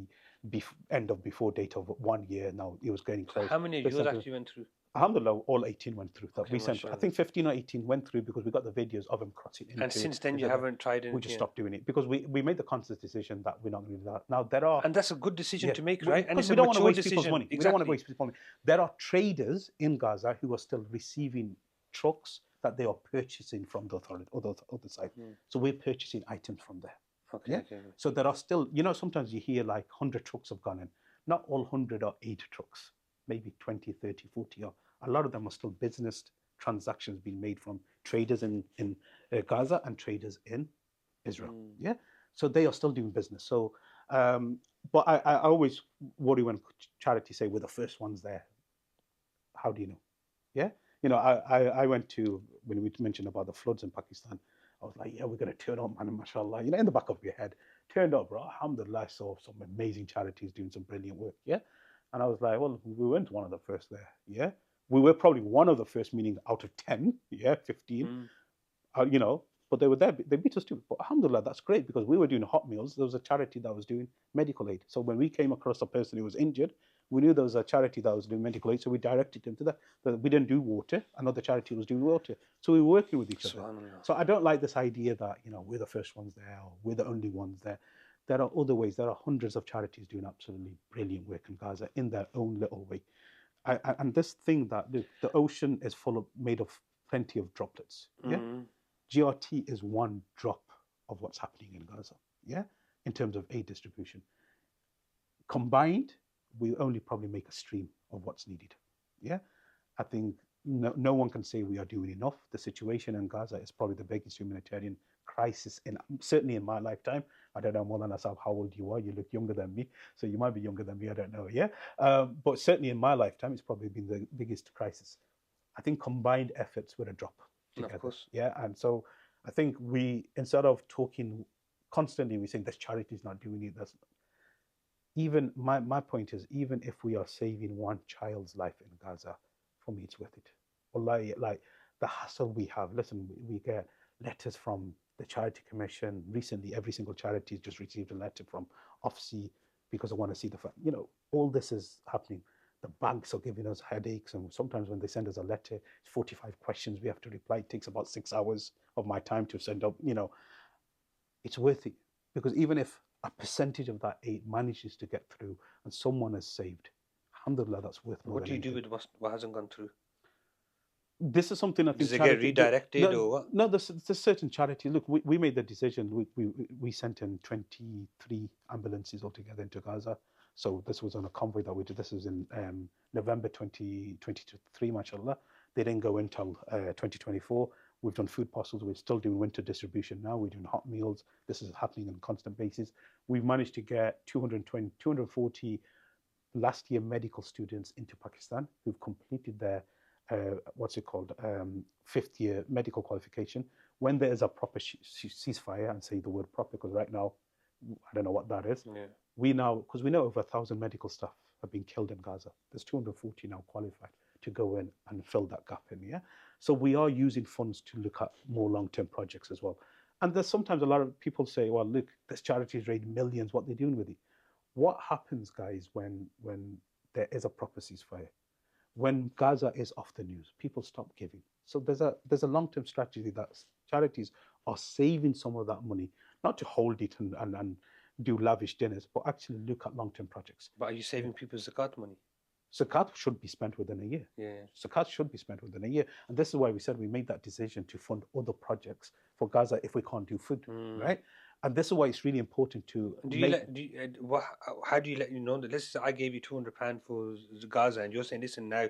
end of before date of 1 year. Now it was getting close. How many of yours actually went through? Alhamdulillah, all 18 went through. We sent, I think 15 or 18 went through because we got the videos of them crossing into. And since then you haven't tried anything? We just stopped doing it because we made the conscious decision that we're not going to do that. Now there are... And that's a good decision to make, right? And it's we don't want to waste people's money. Exactly. We don't want to waste people's money. There are traders in Gaza who are still receiving trucks that they are purchasing from the other side. So we're purchasing items from there. Okay. So there are still, sometimes you hear like 100 trucks have gone in. Not all 100 are aid trucks. Maybe 20, 30, 40 are. A lot of them are still business transactions being made from traders in Gaza and traders in Israel. Yeah, so they are still doing business. So, but I always worry when charities say we're the first ones there. How do you know? Yeah, I went to, when we mentioned about the floods in Pakistan, I was like, yeah, we're going to turn up, man, mashallah. In the back of your head, turned up, bro. Alhamdulillah, I saw some amazing charities doing some brilliant work. Yeah, and I was like, well, we weren't one of the first there. Yeah. We were probably one of the first, meaning out of 10, 15, but they were there. They beat us too. But alhamdulillah, that's great because we were doing hot meals. There was a charity that was doing medical aid. So when we came across a person who was injured, we knew there was a charity that was doing medical aid. So we directed them to that. But we didn't do water. Another charity was doing water. So we were working with each other. So I don't like this idea that, we're the first ones there or we're the only ones there. There are other ways. There are hundreds of charities doing absolutely brilliant work in Gaza in their own little way. And this thing that the ocean is made of plenty of droplets. Yeah, GRT is one drop of what's happening in Gaza. Yeah, in terms of aid distribution. Combined, we only probably make a stream of what's needed. Yeah, I think no one can say we are doing enough. The situation in Gaza is probably the biggest humanitarian crisis certainly in my lifetime. I don't know, Maulana Sahab, how old you are. You look younger than me, so you might be younger than me. I don't know. Yeah, but certainly in my lifetime, it's probably been the biggest crisis. I think combined efforts were a drop together. Of course. Yeah, and so I think we, instead of talking constantly, we saying this charity is not doing it. even my point is, even if we are saving one child's life in Gaza, for me it's worth it. Wallahi, like the hassle we have. Listen, we get letters from the charity commission. Recently, every single charity just received a letter from OFSI because I want to see the fact. All this is happening. The banks are giving us headaches, and sometimes when they send us a letter, it's 45 questions we have to reply. It takes about 6 hours of my time to send up. It's worth it, because even if a percentage of that aid manages to get through and someone is saved, alhamdulillah, that's worth more What than do you do anything. with what hasn't gone through? This is something I think Does it get redirected or what? No, there's certain charities. Look, we made the decision. We sent in 23 ambulances altogether into Gaza. So this was on a convoy that we did. This was in November 2023, mashallah. They didn't go until 2024. We've done food parcels. We're still doing winter distribution now. We're doing hot meals. This is happening on a constant basis. We've managed to get 240 last year medical students into Pakistan who've completed their fifth year medical qualification. When there is a proper ceasefire, and say the word proper because right now I don't know what that is. Yeah. We know over 1,000 medical staff have been killed in Gaza. There's 240 now qualified to go in and fill that gap in. Yeah, so we are using funds to look at more long-term projects as well. And there's sometimes a lot of people say, well, look, this charity is raising millions. What they're doing with it? What happens, guys, when there is a proper ceasefire? When Gaza is off the news, people stop giving. So there's a long-term strategy that charities are saving some of that money, not to hold it and do lavish dinners, but actually look at long-term projects. But are you saving people's zakat money? Zakat should be spent within a year. Yeah. Zakat should be spent within a year. And this is why we said we made that decision to fund other projects for Gaza if we can't do food, right? And this is why it's really important to. How do you let you know that? Let's say I gave you £200 for Gaza, and you're saying, listen, now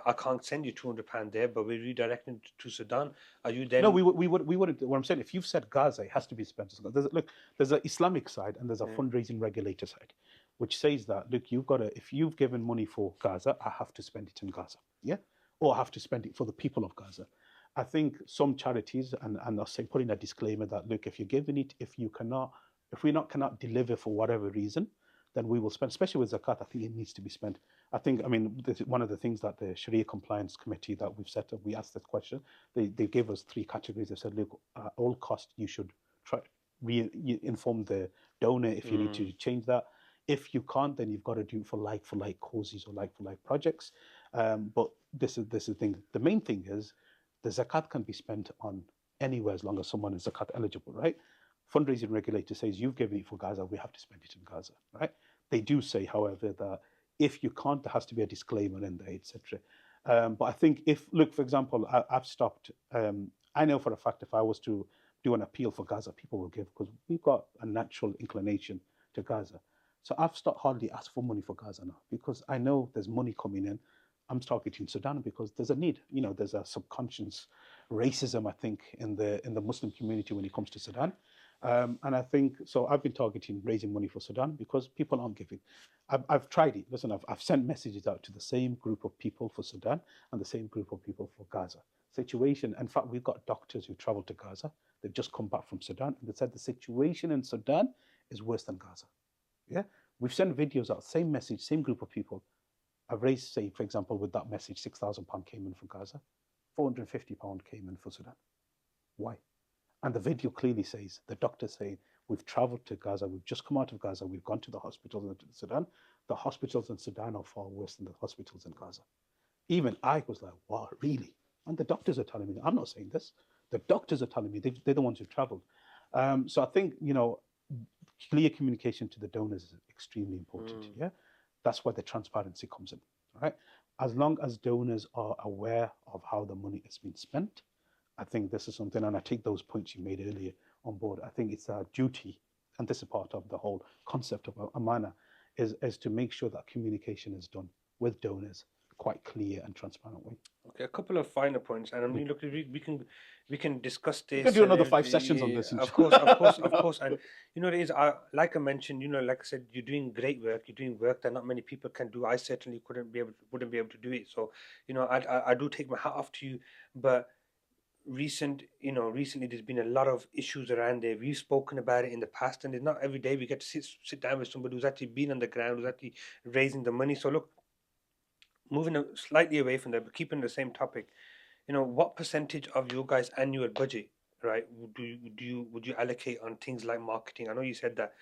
I can't send you £200 there, but we're redirecting to Sudan. Are you then? No, we wouldn't. What I'm saying, if you've said Gaza, it has to be spent. There's an Islamic side and there's a fundraising regulator side, which says that look, if you've given money for Gaza, I have to spend it in Gaza, yeah, or I have to spend it for the people of Gaza. I think some charities, and I'll say, putting a disclaimer that look, if you're giving it, if we cannot deliver for whatever reason, then we will spend, especially with zakat. I think it needs to be spent. One of the things that the Sharia compliance committee that we've set up, we asked this question. They gave us 3 categories. They said, look, at all costs, you should try inform the donor if you need to change that. If you can't, then you've got to do it for like causes or like projects. But this is the thing. The main thing is, the zakat can be spent on anywhere as long as someone is zakat eligible, right? Fundraising regulator says you've given it for Gaza, we have to spend it in Gaza, right? They do say, however, that if you can't, there has to be a disclaimer in there, etc. But I think for example, I've stopped. I know for a fact if I was to do an appeal for Gaza, people will give because we've got a natural inclination to Gaza. So I've stopped hardly ask for money for Gaza now because I know there's money coming in. I'm targeting Sudan because there's a need. There's a subconscious racism, I think, in the Muslim community when it comes to Sudan. And I think so. I've been targeting raising money for Sudan because people aren't giving. I've tried it. Listen, I've sent messages out to the same group of people for Sudan and the same group of people for Gaza. Situation. In fact, we've got doctors who traveled to Gaza. They've just come back from Sudan and they said the situation in Sudan is worse than Gaza. Yeah, we've sent videos out. Same message, same group of people. I've raised, say, for example, with that message, £6,000 came in for Gaza, £450 came in for Sudan. Why? And the video clearly says, the doctor's saying, we've traveled to Gaza, we've just come out of Gaza, we've gone to the hospitals in Sudan. The hospitals in Sudan are far worse than the hospitals in Gaza. Even I was like, wow, really? And the doctors are telling me, I'm not saying this. The doctors are telling me, they're the ones who traveled. So I think, clear communication to the donors is extremely important, yeah? That's where the transparency comes in, right? As long as donors are aware of how the money is being spent, I think this is something, and I take those points you made earlier on board. I think it's our duty, and this is part of the whole concept of amana, is to make sure that communication is done with donors quite clear and transparent way. Okay, a couple of final points, and I mean, look, we can discuss this. We can do another 5 sessions on this. Of course, and it is. Like I mentioned, like I said, you're doing great work. You're doing work that not many people can do. I certainly wouldn't be able to do it. So, I do take my hat off to you. But recently there's been a lot of issues around there. We've spoken about it in the past, and it's not every day we get to sit down with somebody who's actually been on the ground, who's actually raising the money. So look, moving slightly away from that, but keeping the same topic, what percentage of your guys' annual budget, right, would you allocate on things like marketing? I know you said that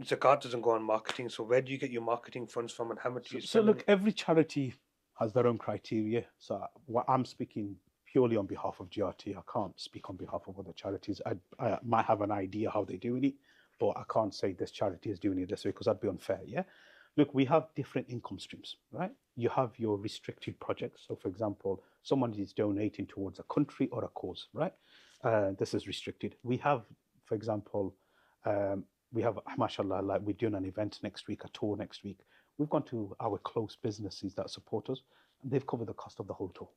Zakat doesn't go on marketing, so where do you get your marketing funds from, and how much do you So spend on look, it? every charity has their own criteria. So what I'm speaking purely on behalf of GRT. I can't speak on behalf of other charities. I might have an idea how they're doing it, but I can't say this charity is doing it this way because that'd be unfair. Yeah. Look, we have different income streams, right? You have your restricted projects. So, for example, someone is donating towards a country or a cause, right? This is restricted. We have, for example, we have, mashallah, like we're doing an event next week, a tour next week. We've gone to our close businesses that support us, and they've covered the cost of the whole tour.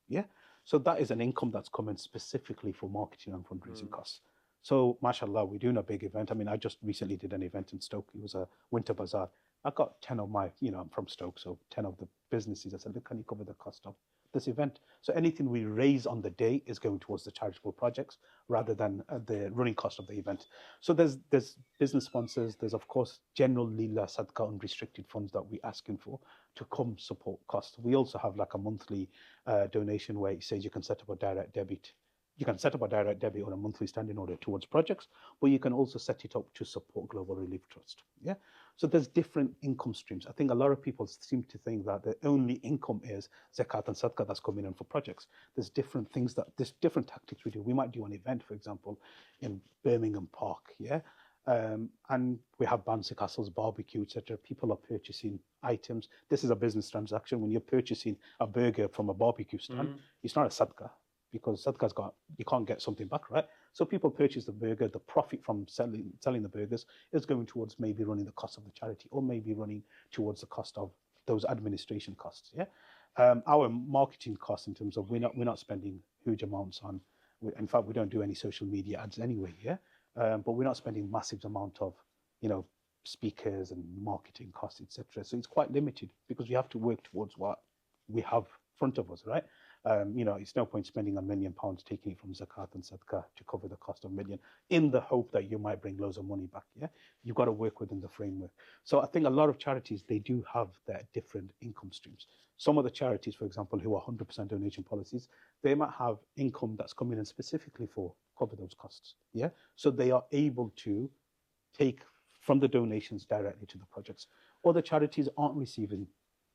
Yeah. So that is an income that's coming specifically for marketing and fundraising costs. So, mashallah, we're doing a big event. I mean, I just recently did an event in Stoke. It was a winter bazaar. I got 10 of my, I'm from Stoke, so 10 of the businesses. I said, look, can you cover the cost of this event? So anything we raise on the day is going towards the charitable projects rather than the running cost of the event. So there's business sponsors. There's, of course, general lila, sadqa, unrestricted funds that we're asking for to come support costs. We also have like a monthly donation where it says you can set up a direct debit. You can set up a direct debit or a monthly standing order towards projects, but you can also set it up to support Global Relief Trust. Yeah. So there's different income streams. I think a lot of people seem to think that the only income is zakat and sadaqah that's coming in for projects. There's different things there's different tactics we do. We might do an event, for example, in Birmingham Park, yeah, and we have bouncy castles, barbecue, etc. People are purchasing items. This is a business transaction. When you're purchasing a burger from a barbecue stand, it's not a sadaqah because sadaqah's you can't get something back, right? So people purchase the burger. The profit from selling the burgers is going towards maybe running the cost of the charity, or maybe running towards the cost of those administration costs. Yeah, our marketing costs in terms of we're not spending huge amounts on. In fact, we don't do any social media ads anyway. Yeah, but we're not spending massive amount of speakers and marketing costs, etc. So it's quite limited because we have to work towards what we have in front of us, right? It's no point spending £1 million taking it from zakat and sadaqah to cover the cost of $1 million in the hope that you might bring loads of money back. Yeah, you've got to work within the framework. So I think a lot of charities, they do have their different income streams. Some of the charities, for example, who are 100% donation policies, they might have income that's coming in specifically for cover those costs. Yeah, so they are able to take from the donations directly to the projects. Other charities aren't receiving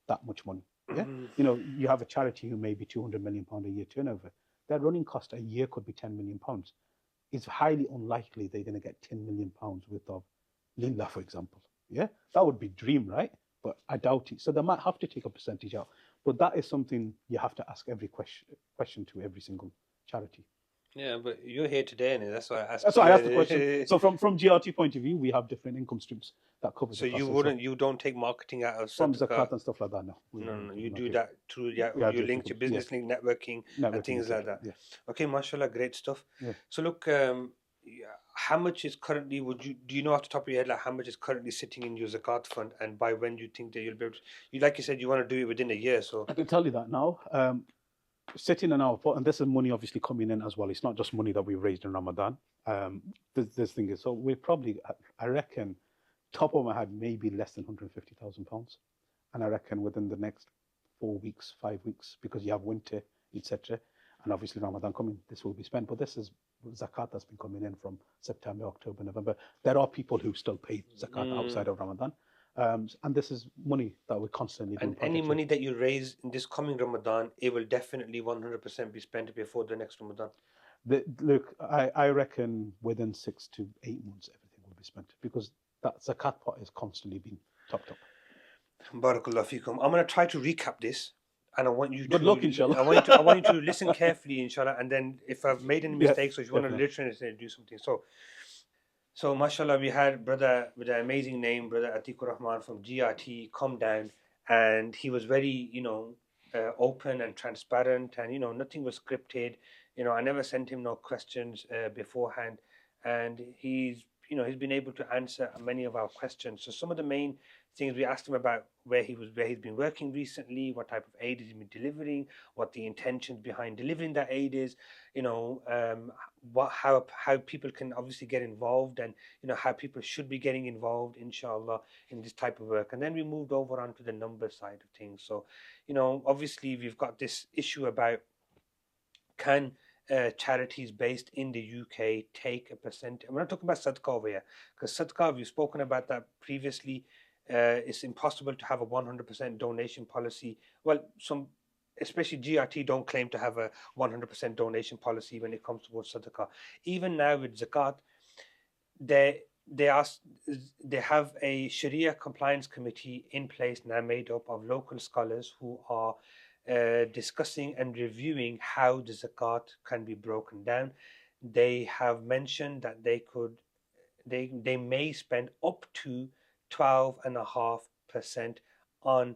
that much money. Yeah, you have a charity who may be £200 million a year turnover. Their running cost a year could be £10 million. It's highly unlikely they're going to get £10 million worth of lillah, for example. Yeah, that would be dream, right? But I doubt it. So they might have to take a percentage out. But that is something you have to ask every question to every single charity. Yeah, but you're here today, and that's why I asked. That's why I asked the question. So from GRT point of view, we have different income streams that cover So the cost. you don't take marketing out of from sadaqah zakat and stuff like that. No, No, you do that through your link, your business link, networking, and things like that. Yeah. Okay, mashallah, great stuff. Yeah. So look, how much is currently? Do you know off the top of your head like how much is currently sitting in your zakat fund, and by when do you think that you'll be able to? Like you said, you want to do it within a year. So I can tell you that now. Sitting in our pot, and this is money obviously coming in as well. It's not just money that we raised in Ramadan. This thing is, so we're probably, I reckon, top of my head, maybe less than £150,000. And I reckon within the next 4 weeks, 5 weeks, because you have winter, etc., and obviously Ramadan coming, this will be spent. But this is zakat that's been coming in from September, October, November. There are people who still pay zakat outside of Ramadan. And this is money that we're constantly doing. And any money that you raise in this coming Ramadan, it will definitely 100% be spent before the next Ramadan. Look, I reckon within 6 to 8 months, everything will be spent because that zakat pot is constantly being topped up. Barakallah fikum. I'm going to try to recap this, and I want you Good luck, inshallah. I want you to listen carefully, inshallah, and then if I've made any mistakes, or if you want to literally do something. So, mashallah, we had brother with an amazing name, brother Atiqur Rahman from GRT, come down, and he was very, open and transparent, and nothing was scripted. I never sent him no questions beforehand, and he's he's been able to answer many of our questions. So some of the main things we asked him about where he's been working recently, what type of aid he's been delivering, what the intentions behind delivering that aid is, how people can obviously get involved, and how people should be getting involved, inshallah, in this type of work. And then we moved over onto the number side of things. So obviously we've got this issue about, can charities based in the UK take a percent? We're not talking about sadaqah over here, because sadaqah, we've spoken about that previously. It's impossible to have a 100% donation policy. Well, especially GRT don't claim to have a 100% donation policy when it comes towards sadaqah. Even now with zakat, they have a Sharia compliance committee in place now, made up of local scholars who are discussing and reviewing how the zakat can be broken down. They have mentioned that they may spend up to 12.5% on,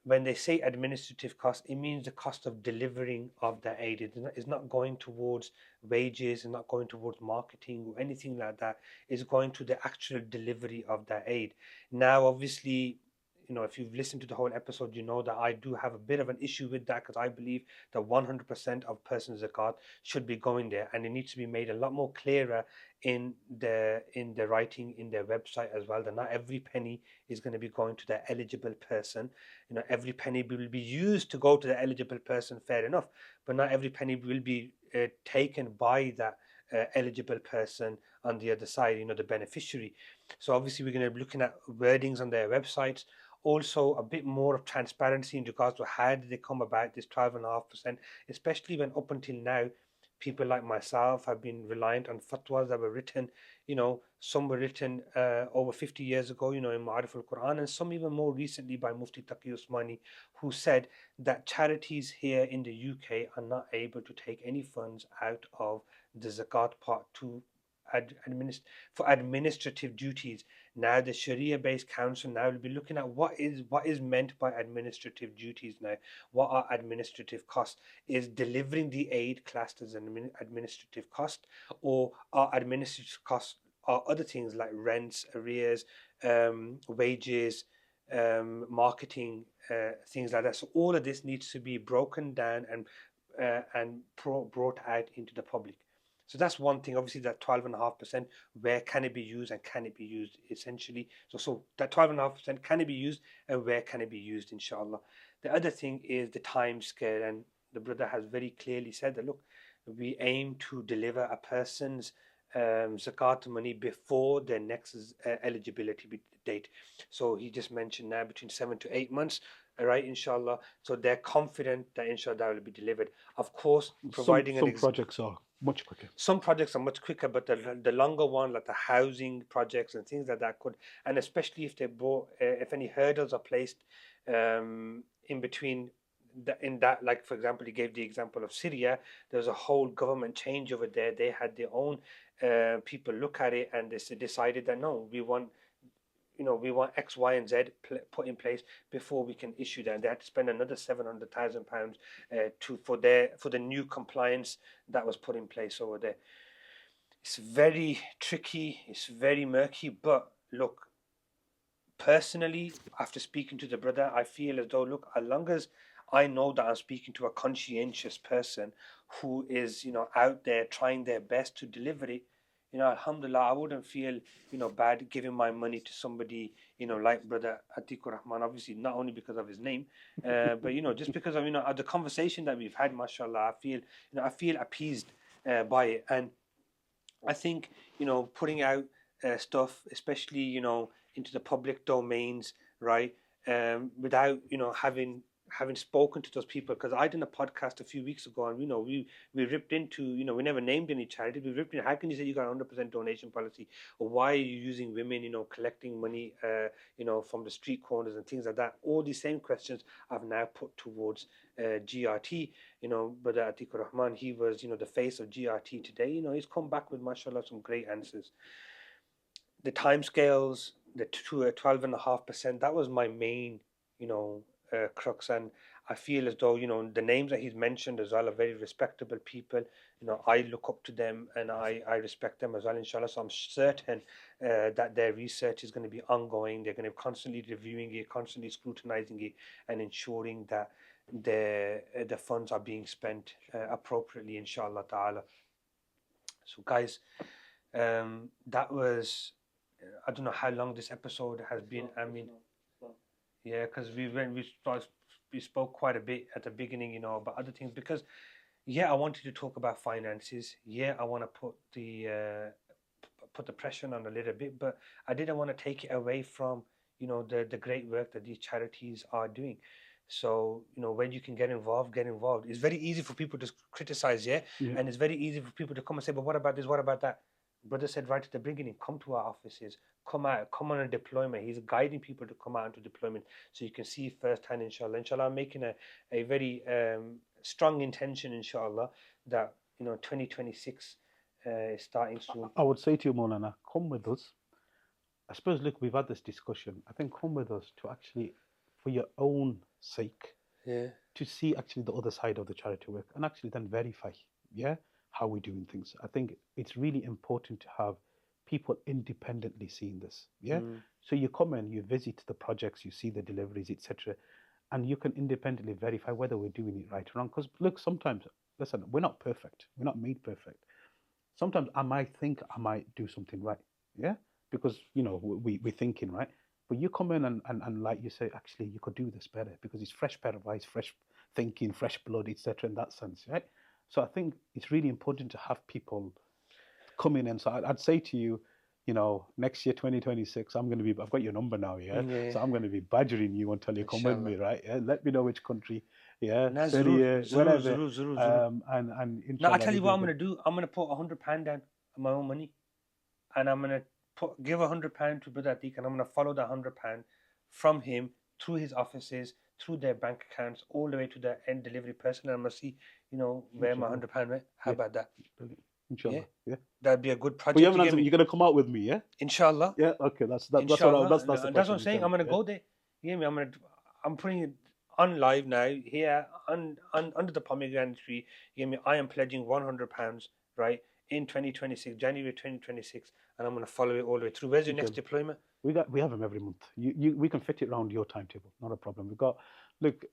when they say administrative cost, it means the cost of delivering of the aid. It's not going towards wages, it's not going towards marketing or anything like that. It's going to the actual delivery of the aid. Now, obviously, if you've listened to the whole episode, you know that I do have a bit of an issue with that, because I believe that 100% of person's zakat should be going there, and it needs to be made a lot more clearer in the writing in their website as well, that not every penny is going to be going to the eligible person. Every penny will be used to go to the eligible person, fair enough, but not every penny will be taken by that eligible person on the other side, the beneficiary. So obviously we're going to be looking at wordings on their websites. Also, a bit more of transparency in regards to how did they come about this 12.5%, especially when up until now, people like myself have been reliant on fatwas that were written, some were written over 50 years ago, in Ma'arif al-Quran, and some even more recently by Mufti Taqi Usmani, who said that charities here in the UK are not able to take any funds out of the zakat part to for administrative duties. Now the Sharia-based council now will be looking at what is meant by administrative duties now. What are administrative costs? Is delivering the aid classed as an administrative cost, or are administrative costs are other things like rents, arrears, wages, marketing, things like that? So all of this needs to be broken down and brought out into the public. So that's one thing. Obviously, that 12.5%, where can it be used and can it be used essentially? So that 12.5%, can it be used and where can it be used, inshallah? The other thing is the time scale, and the brother has very clearly said that, look, we aim to deliver a person's zakat money before their next eligibility date. So he just mentioned now between 7 to 8 months, right, inshallah. So they're confident that inshallah that will be delivered. Of course, providing some projects are much quicker. Some projects are much quicker, but the longer one, like the housing projects and things like that, could, and especially if if any hurdles are placed in between. In that, like for example, he gave the example of Syria. There was a whole government change over there. They had their own people look at it, and they decided that no, we want X, Y, and Z put in place before we can issue that. And they had to spend another £700,000 for the new compliance that was put in place over there. It's very tricky. It's very murky. But look, personally, after speaking to the brother, I feel as though, look, as long as I know that I'm speaking to a conscientious person who is, out there trying their best to deliver it, alhamdulillah, I wouldn't feel, bad giving my money to somebody, like brother Atiqur Rahman, obviously not only because of his name, but, just because of, the conversation that we've had, mashallah, I feel appeased by it. And I think, putting out stuff, especially, into the public domains, right, without, having spoken to those people, because I did a podcast a few weeks ago, and we ripped into, we never named any charity. We ripped in, how can you say you got a 100% donation policy, or why are you using women, collecting money, from the street corners and things like that? All these same questions I've now put towards GRT. Brother Atiqur Rahman, he was, the face of GRT today. He's come back with, mashallah, some great answers. The timescales, the 12.5%, that was my main, crux, and I feel as though, the names that he's mentioned as well are very respectable people. I look up to them and I respect them as well, inshallah. So I'm certain that their research is going to be ongoing. They're going to be constantly reviewing it, constantly scrutinizing it, and ensuring that the funds are being spent appropriately, inshallah ta'ala. So guys, that was, I don't know how long this episode has been. I mean, yeah, because we spoke quite a bit at the beginning, about other things, because I wanted to talk about finances. I want to put the pressure on a little bit, but I didn't want to take it away from the great work that these charities are doing. So when you can get involved, get involved. It's very easy for people to criticize, and it's very easy for people to come and say, but what about this, what about that? Brother said right at the beginning, come to our offices, come out, come on a deployment. He's guiding people to come out into deployment so you can see firsthand, inshallah. Inshallah, I'm making a very strong intention, inshallah, that 2026 is starting soon. I would say to you, Maulana, come with us. I suppose, look, we've had this discussion. I think come with us to actually, for your own sake, to see actually the other side of the charity work and actually then verify, how we're doing things. I think it's really important to have people independently seeing this, So you come in, you visit the projects, you see the deliveries, etc., and you can independently verify whether we're doing it right or wrong. Because look, sometimes, listen, we're not perfect. We're not made perfect. Sometimes I might think I might do something right, because we're thinking, right? But you come in and like you say, actually you could do this better because it's fresh pair of eyes, fresh thinking, fresh blood, etc. in that sense, right? So I think it's really important to have people come in. And so I'd say to you, next year, 2026, I've got your number now, So I'm going to be badgering you until you come with me, right? Let me know which country, Syria, wherever. And now I tell you what I'm going to do. I'm going to put £100 down of my own money, and I'm going to give £100 to Brother Ateiq, and I'm going to follow that £100 from him through his offices, through their bank accounts, all the way to the end delivery person, and I'm going to see, where my £100 went. How about that? Brilliant. Inshallah, that'd be a good project. But you haven't answered me. You're gonna come out with me, yeah? Inshallah. Yeah. Okay. That's what I'm saying. I'm gonna go there. You hear me? I'm putting it on live now here under the pomegranate tree. You hear me? I am pledging £100, right, in 2026, January 2026, and I'm gonna follow it all the way through. Where's your next deployment? We have them every month. We can fit it around your timetable. Not a problem. We've got, look,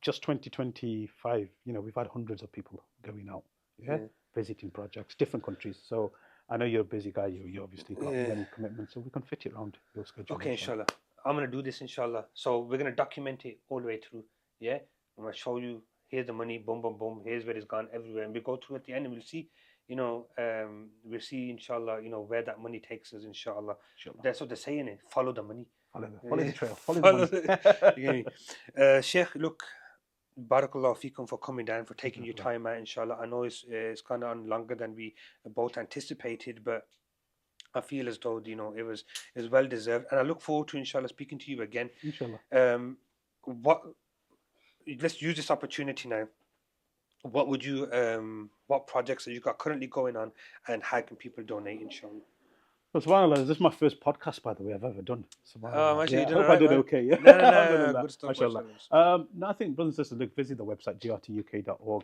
just 2025. We've had hundreds of people going out. Visiting projects, different countries. So I know you're a busy guy. You obviously got many commitments, so we can fit it around your schedule. Okay, inshallah. I'm gonna do this, inshallah. So we're gonna document it all the way through. I'm gonna show you. Here's the money. Boom, boom, boom. Here's where it's gone everywhere, and we go through at the end, and we'll see. We'll see, inshallah. Where that money takes us, inshallah. That's what they're saying. It follow the money. Follow the trail. Follow the money. Sheikh, look. Barakallahu feekum for coming down, for taking your time out, inshallah. I know it's gone on longer than we both anticipated, but I feel as though it was well deserved, and I look forward to, inshallah, speaking to you again. Inshallah. Let's use this opportunity now. What would you what projects that you got currently going on, and how can people donate, inshallah? Well, subhanAllah, this is my first podcast, by the way, I've ever done. I hope I did okay. Yeah. No, good stuff. No, I think, brothers and sisters, look, visit the website, grtuk.org,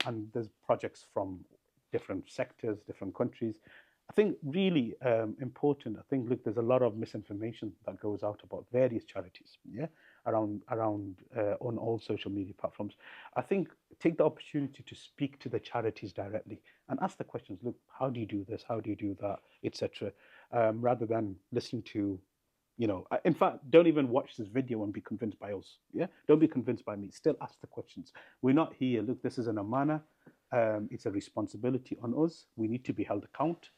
and there's projects from different sectors, different countries. I think really important, look, there's a lot of misinformation that goes out about various charities, around on all social media platforms. I think take the opportunity to speak to the charities directly and ask the questions. Look, how do you do this? How do you do that? Etc. Rather than listening to, in fact, don't even watch this video and be convinced by us. Don't be convinced by me. Still ask the questions. We're not here. Look, this is an amana. It's a responsibility on us. We need to be held account.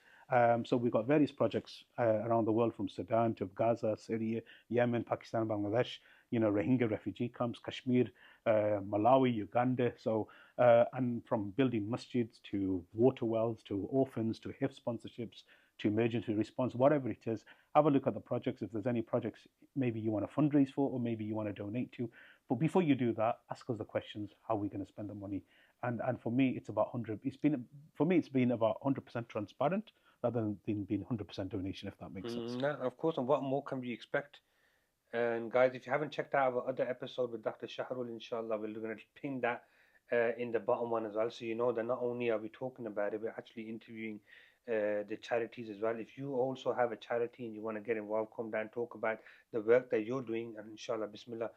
So we've got various projects around the world, from Sudan to Gaza, Syria, Yemen, Pakistan, Bangladesh, Rohingya refugee camps, Kashmir, Malawi, Uganda. So, and from building masjids to water wells to orphans to HIF sponsorships to emergency response, whatever it is, have a look at the projects. If there's any projects maybe you want to fundraise for, or maybe you want to donate to. But before you do that, ask us the questions: how are we going to spend the money? And for me, it's about 100. It's been about 100% transparent, rather than being 100% donation, if that makes sense. No, of course. And what more can we expect? And guys, if you haven't checked out our other episode with Dr. Shahrul, inshallah, we're going to pin that in the bottom one as well. So you know that not only are we talking about it, we're actually interviewing the charities as well. If you also have a charity and you want to get involved, come down, talk about the work that you're doing, and inshallah, bismillah,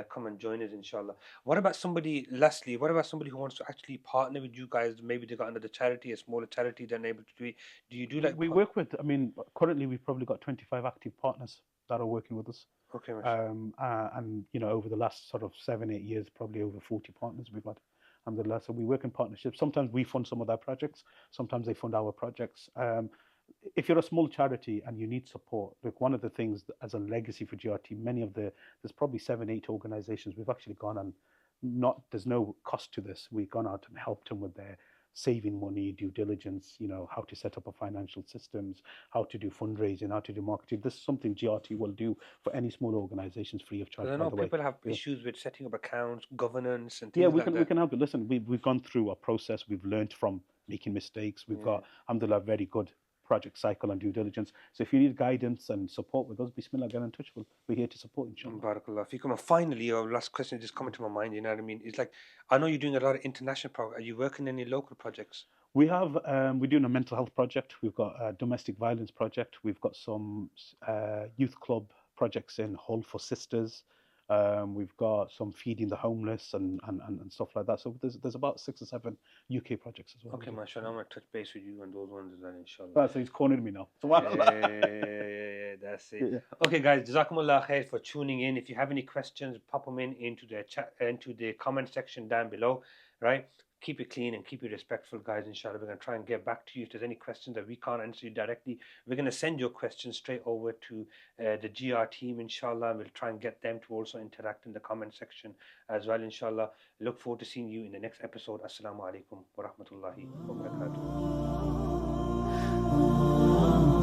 come and join us, inshallah. What about somebody, lastly, what about somebody who wants to actually partner with you guys? Maybe they got another charity, a smaller charity, they're unable to do it. Do you do like... We work with, I mean, currently we've probably got 25 active partners that are working with us. Okay, mashallah. And, you know, over the last sort of 7-8 years, probably over 40 partners we've had. Alhamdulillah. So we work in partnerships. Sometimes we fund some of their projects. Sometimes they fund our projects. If you're a small charity and you need support, look, one of the things as a legacy for GRT, there's probably 7-8 organizations we've actually gone and there's no cost to this. We've gone out and helped them with their saving money, due diligence, you know, how to set up a financial systems, how to do fundraising, how to do marketing. This is something GRT will do for any small organizations free of charge. I know people have issues with setting up accounts, governance, and things yeah, we like can that. we can help you. Listen, we've gone through a process. We've learned from making mistakes. We've got, alhamdulillah, very good project cycle and due diligence. So if you need guidance and support with us, bismillah, get in touch. We're here to support, inshallah. Barakallah fikum. And finally, our last question just coming to my mind, you know what I mean? It's like, I know you're doing a lot of international projects. Are you working any local projects? We have, we're doing a mental health project. We've got a domestic violence project. We've got some youth club projects in Hull for sisters. We've got some feeding the homeless and stuff like that. So there's about 6 or 7 UK projects as well. Okay, mashallah, I'm going to touch base with you on those ones as well, inshallah. Right, so he's cornered me now. So yeah, that's it. Yeah. Okay, guys, jazakumullah khair for tuning in. If you have any questions, pop them into the chat, into the comment section down below, right? Keep it clean and keep it respectful, guys, inshallah. We're going to try and get back to you. If there's any questions that we can't answer you directly, we're going to send your questions straight over to the GR team, inshallah. We'll try and get them to also interact in the comment section as well, inshallah. Look forward to seeing you in the next episode. Assalamu alaikum wa rahmatullahi wa barakatuh.